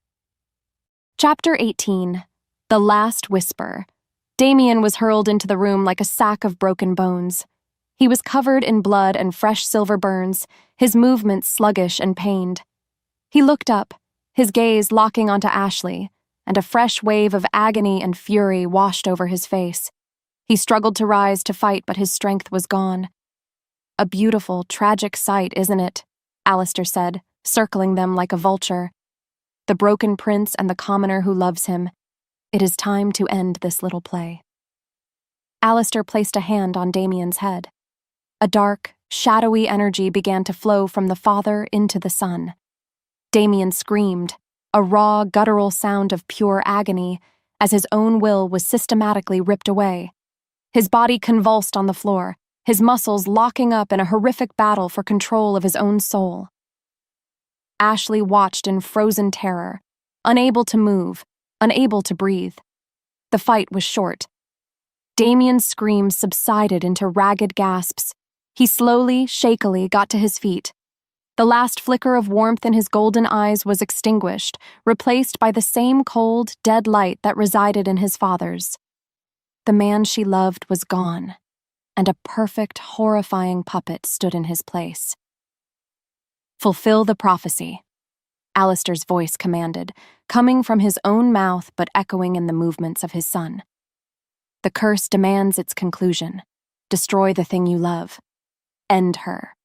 Chapter 18. The Last Whisper. Damien was hurled into the room like a sack of broken bones. He was covered in blood and fresh silver burns, his movements sluggish and pained. He looked up, his gaze locking onto Ashley, and a fresh wave of agony and fury washed over his face. He struggled to rise to fight, but his strength was gone. "A beautiful, tragic sight, isn't it?" Alistair said, circling them like a vulture. "The broken prince and the commoner who loves him. It is time to end this little play." Alistair placed a hand on Damien's head. A dark, shadowy energy began to flow from the father into the son. Damien screamed, a raw, guttural sound of pure agony, as his own will was systematically ripped away. His body convulsed on the floor, his muscles locking up in a horrific battle for control of his own soul. Ashley watched in frozen terror, unable to move, unable to breathe. The fight was short. Damien's screams subsided into ragged gasps. He slowly, shakily got to his feet. The last flicker of warmth in his golden eyes was extinguished, replaced by the same cold, dead light that resided in his father's. The man she loved was gone, and a perfect, horrifying puppet stood in his place. "Fulfill the prophecy," Alistair's voice commanded, coming from his own mouth but echoing in the movements of his son. "The curse demands its conclusion. Destroy the thing you love. End her."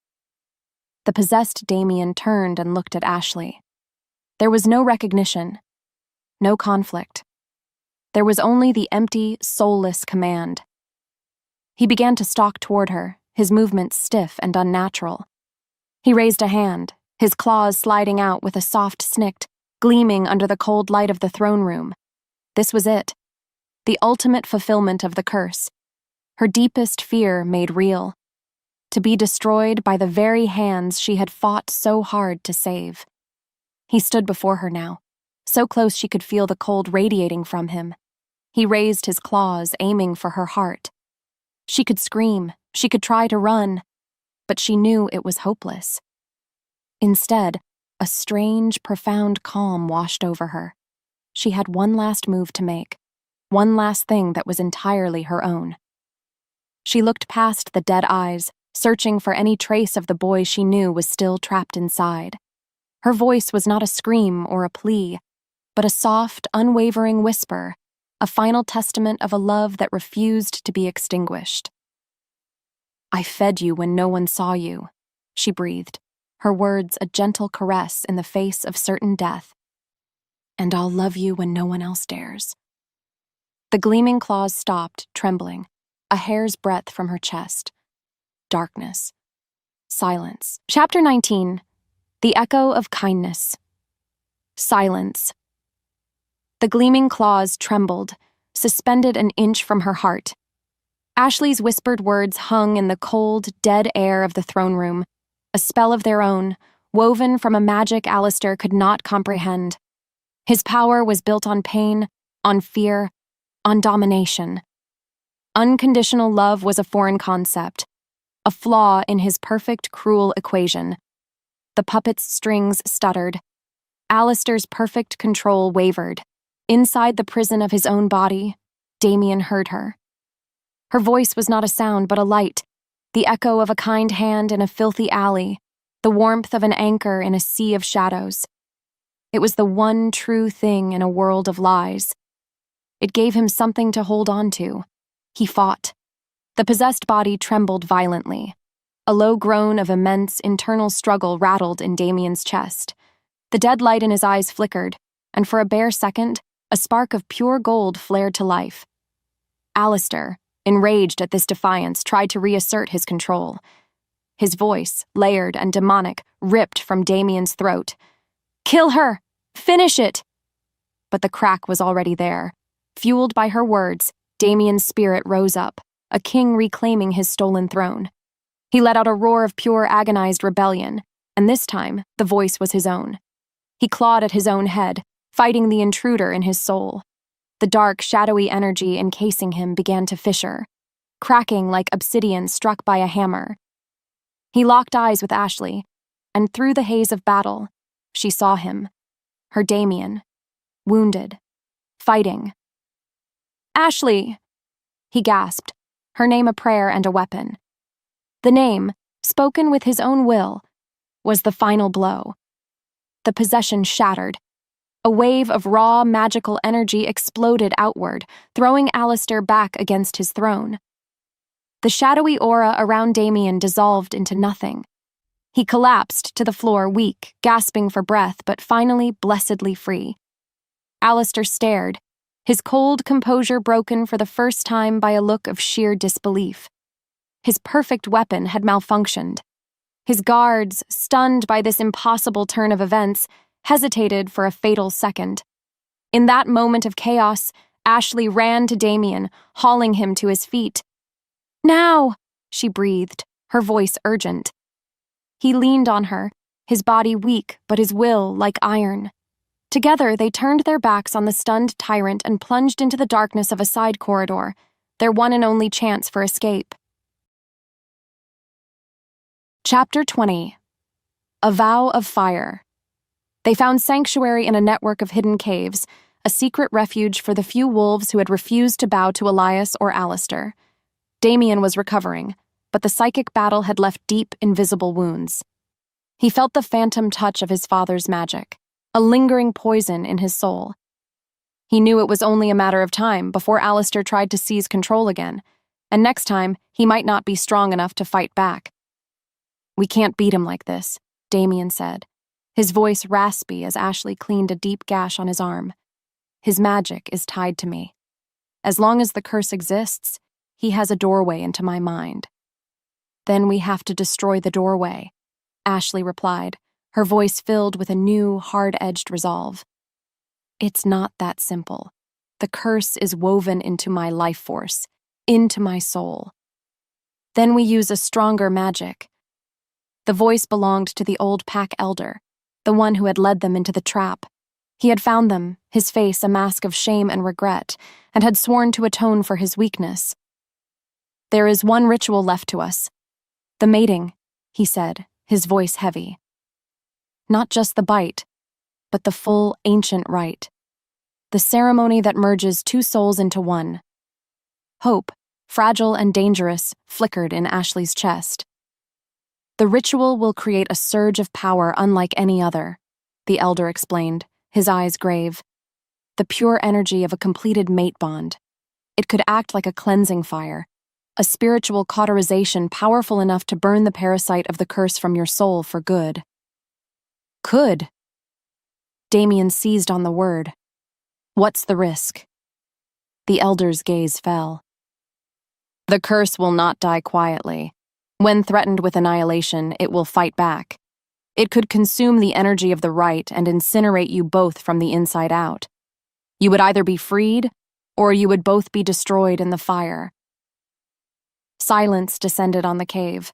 The possessed Damien turned and looked at Ashley. There was no recognition, no conflict, There was only the empty, soulless command. He began to stalk toward her, his movements stiff and unnatural. He raised a hand, his claws sliding out with a soft snict, gleaming under the cold light of the throne room. This was it. The ultimate fulfillment of the curse. Her deepest fear made real. To be destroyed by the very hands she had fought so hard to save. He stood before her now, so close she could feel the cold radiating from him. He raised his claws, aiming for her heart. She could scream, she could try to run, but she knew it was hopeless. Instead, a strange, profound calm washed over her. She had one last move to make, one last thing that was entirely her own. She looked past the dead eyes, searching for any trace of the boy she knew was still trapped inside. Her voice was not a scream or a plea, but a soft, unwavering whisper, a final testament of a love that refused to be extinguished. "I fed you when no one saw you," she breathed, her words a gentle caress in the face of certain death. "And I'll love you when no one else dares." The gleaming claws stopped, trembling, a hair's breadth from her chest. Darkness. Silence. Chapter 19. The Echo of Kindness. Silence. The gleaming claws trembled, suspended an inch from her heart. Ashley's whispered words hung in the cold, dead air of the throne room, a spell of their own, woven from a magic Alistair could not comprehend. His power was built on pain, on fear, on domination. Unconditional love was a foreign concept, a flaw in his perfect, cruel equation. The puppet's strings stuttered. Alistair's perfect control wavered. Inside the prison of his own body, Damien heard her. Her voice was not a sound but a light, the echo of a kind hand in a filthy alley, the warmth of an anchor in a sea of shadows. It was the one true thing in a world of lies. It gave him something to hold on to. He fought. The possessed body trembled violently. A low groan of immense internal struggle rattled in Damien's chest. The dead light in his eyes flickered, and for a bare second, a spark of pure gold flared to life. Alistair, enraged at this defiance, tried to reassert his control. His voice, layered and demonic, ripped from Damien's throat. "Kill her! Finish it!" But the crack was already there. Fueled by her words, Damien's spirit rose up, a king reclaiming his stolen throne. He let out a roar of pure, agonized rebellion, and this time, the voice was his own. He clawed at his own head, fighting the intruder in his soul. The dark, shadowy energy encasing him began to fissure, cracking like obsidian struck by a hammer. He locked eyes with Ashley, and through the haze of battle, she saw him, her Damien, wounded, fighting. "Ashley!" he gasped, her name a prayer and a weapon. The name, spoken with his own will, was the final blow. The possession shattered. A wave of raw, magical energy exploded outward, throwing Alistair back against his throne. The shadowy aura around Damien dissolved into nothing. He collapsed to the floor, weak, gasping for breath, but finally blessedly free. Alistair stared, his cold composure broken for the first time by a look of sheer disbelief. His perfect weapon had malfunctioned. His guards, stunned by this impossible turn of events, hesitated for a fatal second. In that moment of chaos, Ashley ran to Damien, hauling him to his feet. "Now!" she breathed, her voice urgent. He leaned on her, his body weak but his will like iron. Together they turned their backs on the stunned tyrant and plunged into the darkness of a side corridor, their one and only chance for escape. Chapter 20. A Vow of Fire. They found sanctuary in a network of hidden caves, a secret refuge for the few wolves who had refused to bow to Elias or Alistair. Damien was recovering, but the psychic battle had left deep, invisible wounds. He felt the phantom touch of his father's magic, a lingering poison in his soul. He knew it was only a matter of time before Alistair tried to seize control again, and next time he might not be strong enough to fight back. "We can't beat him like this," Damien said, his voice raspy as Ashley cleaned a deep gash on his arm. "His magic is tied to me." As long as the curse exists, he has a doorway into my mind. Then we have to destroy the doorway, Ashley replied, her voice filled with a new, hard-edged resolve. It's not that simple. The curse is woven into my life force, into my soul. Then we use a stronger magic. The voice belonged to the old pack elder, the one who had led them into the trap. He had found them, his face a mask of shame and regret, and had sworn to atone for his weakness. There is one ritual left to us. The mating, he said, his voice heavy. Not just the bite, but the full ancient rite. The ceremony that merges two souls into one. Hope, fragile and dangerous, flickered in Ashley's chest. The ritual will create a surge of power unlike any other, the elder explained, his eyes grave. The pure energy of a completed mate bond. It could act like a cleansing fire, a spiritual cauterization powerful enough to burn the parasite of the curse from your soul for good. Could. Damien seized on the word. What's the risk? The elder's gaze fell. The curse will not die quietly. When threatened with annihilation, it will fight back. It could consume the energy of the rite and incinerate you both from the inside out. You would either be freed, or you would both be destroyed in the fire. Silence descended on the cave.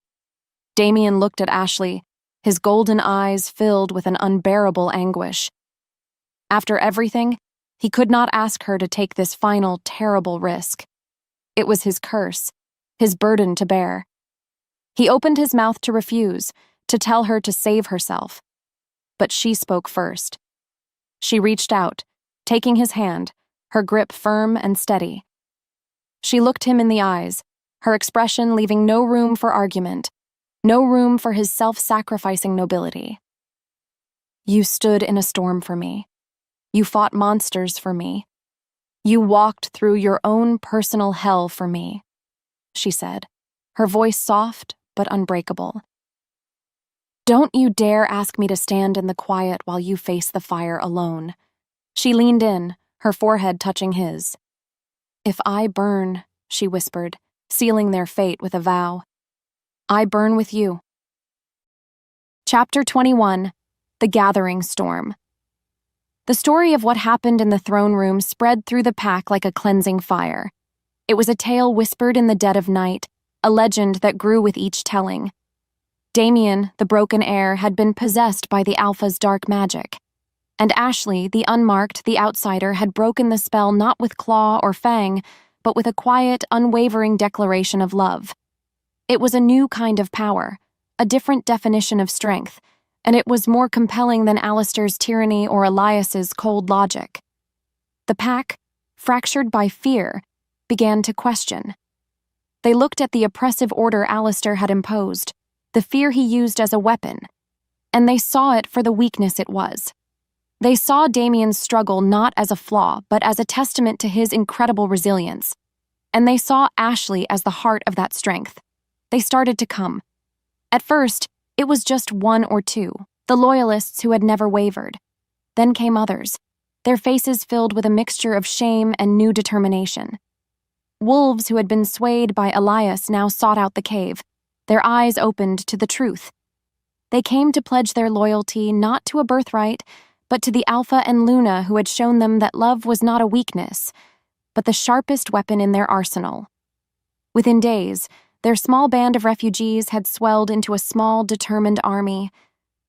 Damien looked at Ashley, his golden eyes filled with an unbearable anguish. After everything, he could not ask her to take this final, terrible risk. It was his curse, his burden to bear. He opened his mouth to refuse, to tell her to save herself. But she spoke first. She reached out, taking his hand, her grip firm and steady. She looked him in the eyes, her expression leaving no room for argument, no room for his self-sacrificing nobility. You stood in a storm for me. You fought monsters for me. You walked through your own personal hell for me, she said, her voice soft but unbreakable. Don't you dare ask me to stand in the quiet while you face the fire alone. She leaned in, her forehead touching his. If I burn, she whispered, sealing their fate with a vow. I burn with you. Chapter 21. The Gathering Storm. The story of what happened in the throne room spread through the pack like a cleansing fire. It was a tale whispered in the dead of night, a legend that grew with each telling. Damien, the broken heir, had been possessed by the Alpha's dark magic. And Ashley, the unmarked, the outsider, had broken the spell not with claw or fang, but with a quiet, unwavering declaration of love. It was a new kind of power, a different definition of strength, and it was more compelling than Alistair's tyranny or Elias's cold logic. The pack, fractured by fear, began to question. They looked at the oppressive order Alistair had imposed, the fear he used as a weapon, and they saw it for the weakness it was. They saw Damien's struggle not as a flaw, but as a testament to his incredible resilience. And they saw Ashley as the heart of that strength. They started to come. At first, it was just one or two, the loyalists who had never wavered. Then came others, their faces filled with a mixture of shame and new determination. Wolves who had been swayed by Elias now sought out the cave, their eyes opened to the truth. They came to pledge their loyalty not to a birthright, but to the Alpha and Luna who had shown them that love was not a weakness, but the sharpest weapon in their arsenal. Within days, their small band of refugees had swelled into a small, determined army.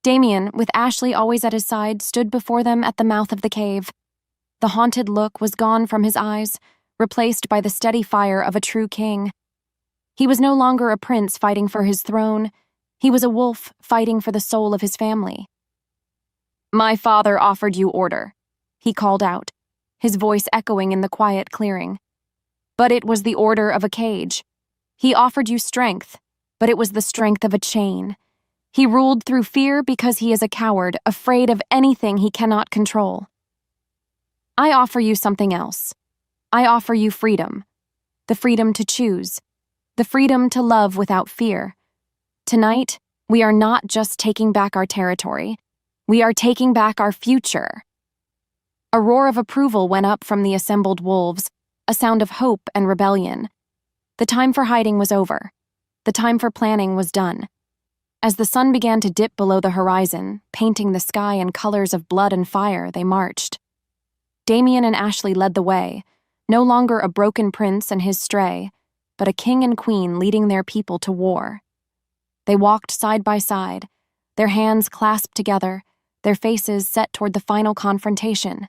Damien, with Ashley always at his side, stood before them at the mouth of the cave. The haunted look was gone from his eyes, replaced by the steady fire of a true king. He was no longer a prince fighting for his throne. He was a wolf fighting for the soul of his family. My father offered you order, he called out, his voice echoing in the quiet clearing. But it was the order of a cage. He offered you strength, but it was the strength of a chain. He ruled through fear because he is a coward, afraid of anything he cannot control. I offer you something else. I offer you freedom. The freedom to choose. The freedom to love without fear. Tonight, we are not just taking back our territory. We are taking back our future. A roar of approval went up from the assembled wolves, a a sound of hope and rebellion. The time for hiding was over. The time for planning was done. As the sun began to dip below the horizon, painting the sky in colors of blood and fire, they marched. Damien and Ashley led the way, no longer a broken prince and his stray, but a king and queen leading their people to war. They walked side by side, their hands clasped together, their faces set toward the final confrontation.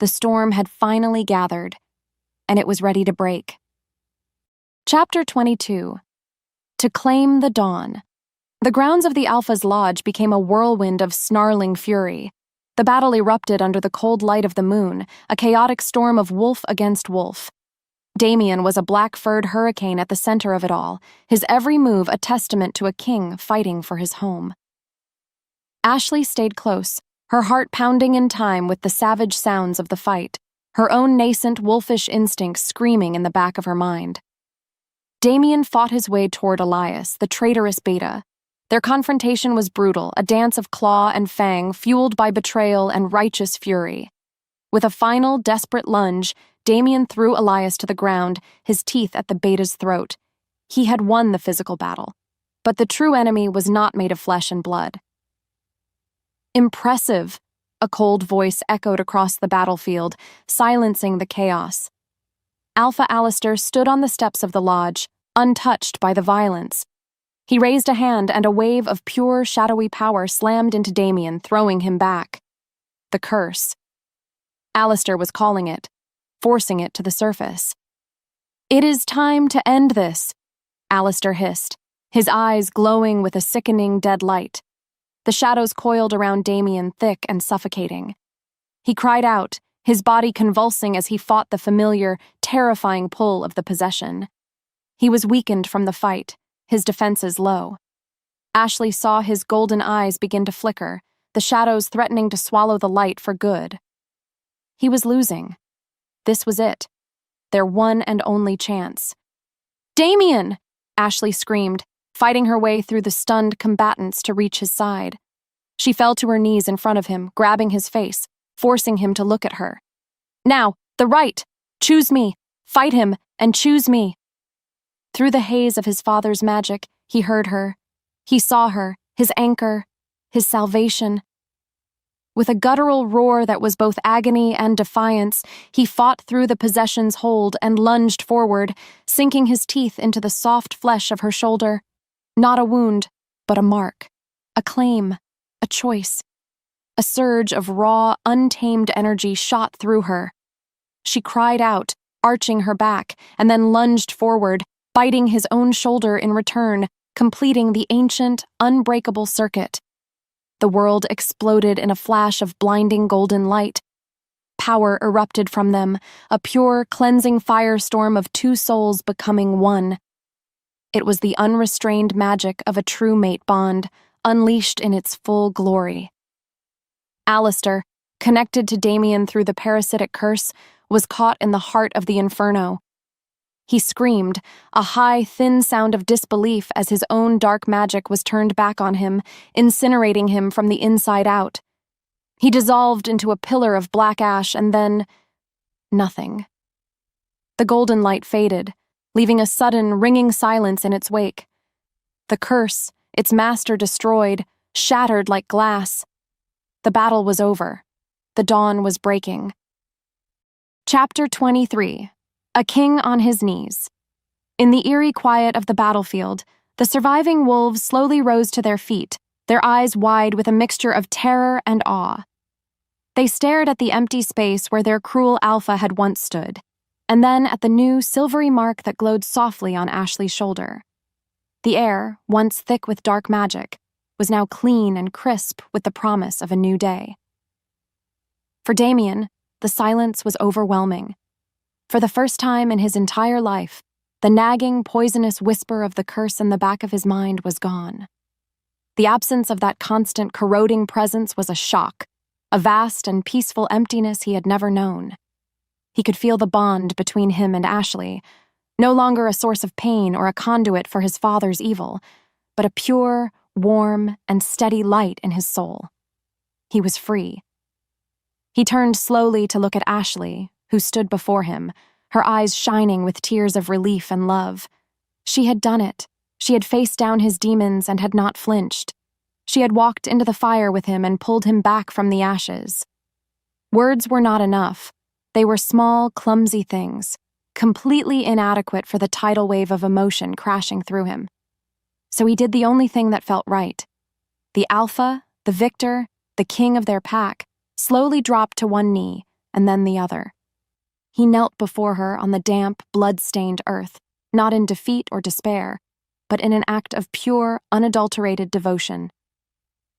The storm had finally gathered, and it was ready to break. Chapter 22. To Claim the Dawn. The grounds of the Alpha's lodge became a whirlwind of snarling fury. The battle erupted under the cold light of the moon, a chaotic storm of wolf against wolf. Damien was a black-furred hurricane at the center of it all, his every move a testament to a king fighting for his home. Ashley stayed close, her heart pounding in time with the savage sounds of the fight, her own nascent wolfish instinct screaming in the back of her mind. Damien fought his way toward Elias, the traitorous beta. Their confrontation was brutal, a dance of claw and fang fueled by betrayal and righteous fury. With a final, desperate lunge, Damien threw Elias to the ground, his teeth at the beta's throat. He had won the physical battle, but the true enemy was not made of flesh and blood. "Impressive," a cold voice echoed across the battlefield, silencing the chaos. Alpha Alistair stood on the steps of the lodge, untouched by the violence. He raised a hand and a wave of pure, shadowy power slammed into Damien, throwing him back. The curse. Alistair was calling it, forcing it to the surface. "It is time to end this," Alistair hissed, his eyes glowing with a sickening dead light. The shadows coiled around Damien, thick and suffocating. He cried out, his body convulsing as he fought the familiar, terrifying pull of the possession. He was weakened from the fight, his defenses low. Ashley saw his golden eyes begin to flicker, the shadows threatening to swallow the light for good. He was losing. This was it, their one and only chance. "Damien!" Ashley screamed, fighting her way through the stunned combatants to reach his side. She fell to her knees in front of him, grabbing his face, forcing him to look at her. "Now, the right! Choose me! Fight him, and choose me!" Through the haze of his father's magic, he heard her. He saw her, his anchor, his salvation. With a guttural roar that was both agony and defiance, he fought through the possession's hold and lunged forward, sinking his teeth into the soft flesh of her shoulder. Not a wound, but a mark, a claim, a choice. A surge of raw, untamed energy shot through her. She cried out, arching her back, and then lunged forward, biting his own shoulder in return, completing the ancient, unbreakable circuit. The world exploded in a flash of blinding golden light. Power erupted from them, a pure, cleansing firestorm of two souls becoming one. It was the unrestrained magic of a true mate bond, unleashed in its full glory. Alistair, connected to Damien through the parasitic curse, was caught in the heart of the inferno. He screamed, a high, thin sound of disbelief as his own dark magic was turned back on him, incinerating him from the inside out. He dissolved into a pillar of black ash and then... nothing. The golden light faded, leaving a sudden, ringing silence in its wake. The curse, its master destroyed, shattered like glass. The battle was over. The dawn was breaking. Chapter 23. A King on His Knees. In the eerie quiet of the battlefield, the surviving wolves slowly rose to their feet, their eyes wide with a mixture of terror and awe. They stared at the empty space where their cruel alpha had once stood, and then at the new silvery mark that glowed softly on Ashley's shoulder. The air, once thick with dark magic, was now clean and crisp with the promise of a new day. For Damien, the silence was overwhelming. For the first time in his entire life, the nagging, poisonous whisper of the curse in the back of his mind was gone. The absence of that constant, corroding presence was a shock, a vast and peaceful emptiness he had never known. He could feel the bond between him and Ashley, no longer a source of pain or a conduit for his father's evil, but a pure, warm, and steady light in his soul. He was free. He turned slowly to look at Ashley, who stood before him, her eyes shining with tears of relief and love. She had done it. She had faced down his demons and had not flinched. She had walked into the fire with him and pulled him back from the ashes. Words were not enough. They were small, clumsy things, completely inadequate for the tidal wave of emotion crashing through him. So he did the only thing that felt right. The alpha, the victor, the king of their pack, slowly dropped to one knee, and then the other. He knelt before her on the damp, blood-stained earth, not in defeat or despair, but in an act of pure, unadulterated devotion.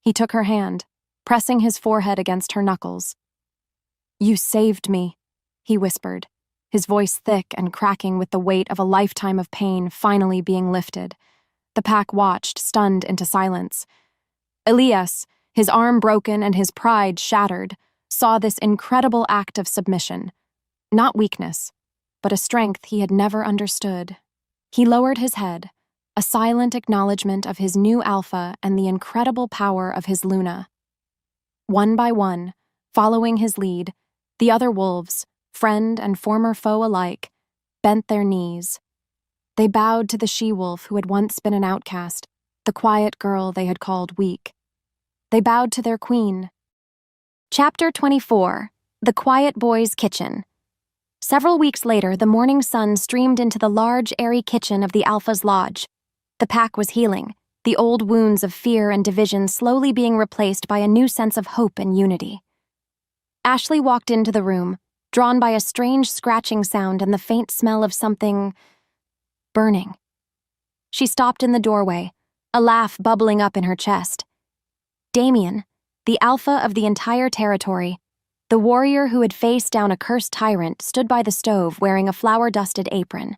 He took her hand, pressing his forehead against her knuckles. "You saved me," he whispered, his voice thick and cracking with the weight of a lifetime of pain finally being lifted. The pack watched, stunned into silence. Elias, his arm broken and his pride shattered, saw this incredible act of submission. Not weakness, but a strength he had never understood. He lowered his head, a silent acknowledgement of his new alpha and the incredible power of his Luna. One by one, following his lead, the other wolves, friend and former foe alike, bent their knees. They bowed to the she-wolf who had once been an outcast, the quiet girl they had called weak. They bowed to their queen. Chapter 24: The Quiet Boy's Kitchen. Several weeks later, the morning sun streamed into the large, airy kitchen of the Alpha's lodge. The pack was healing, the old wounds of fear and division slowly being replaced by a new sense of hope and unity. Ashley walked into the room, drawn by a strange scratching sound and the faint smell of something burning. She stopped in the doorway, a laugh bubbling up in her chest. Damien, the alpha of the entire territory, the warrior who had faced down a cursed tyrant, stood by the stove wearing a flour-dusted apron.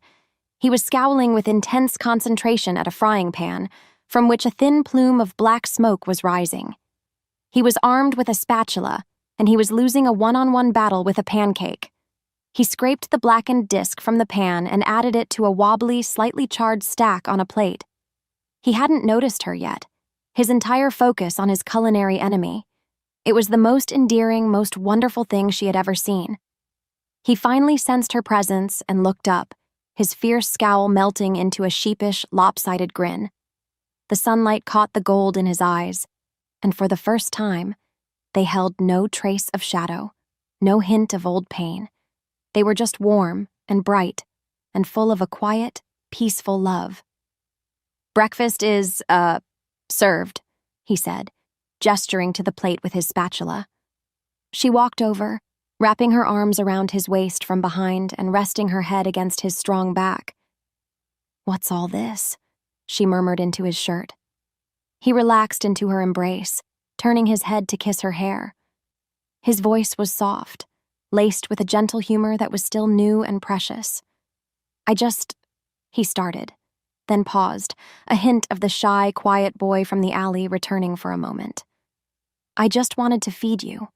He was scowling with intense concentration at a frying pan, from which a thin plume of black smoke was rising. He was armed with a spatula, and he was losing a one-on-one battle with a pancake. He scraped the blackened disc from the pan and added it to a wobbly, slightly charred stack on a plate. He hadn't noticed her yet, his entire focus on his culinary enemy. It was the most endearing, most wonderful thing she had ever seen. He finally sensed her presence and looked up, his fierce scowl melting into a sheepish, lopsided grin. The sunlight caught the gold in his eyes, and for the first time, they held no trace of shadow, no hint of old pain. They were just warm and bright and full of a quiet, peaceful love. "Breakfast is, served," he said, gesturing to the plate with his spatula. She walked over, wrapping her arms around his waist from behind and resting her head against his strong back. "What's all this?" she murmured into his shirt. He relaxed into her embrace, turning his head to kiss her hair. His voice was soft, laced with a gentle humor that was still new and precious. He started, then paused, a hint of the shy, quiet boy from the alley returning for a moment. "I just wanted to feed you."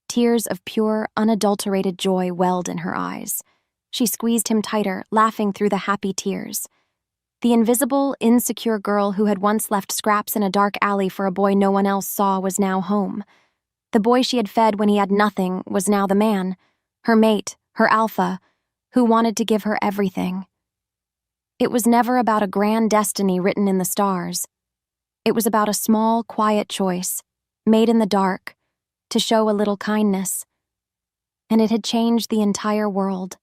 Tears of pure, unadulterated joy welled in her eyes. She squeezed him tighter, laughing through the happy tears. The invisible, insecure girl who had once left scraps in a dark alley for a boy no one else saw was now home. The boy she had fed when he had nothing was now the man, her mate, her alpha, who wanted to give her everything. It was never about a grand destiny written in the stars. It was about a small, quiet choice, made in the dark, to show a little kindness. And it had changed the entire world.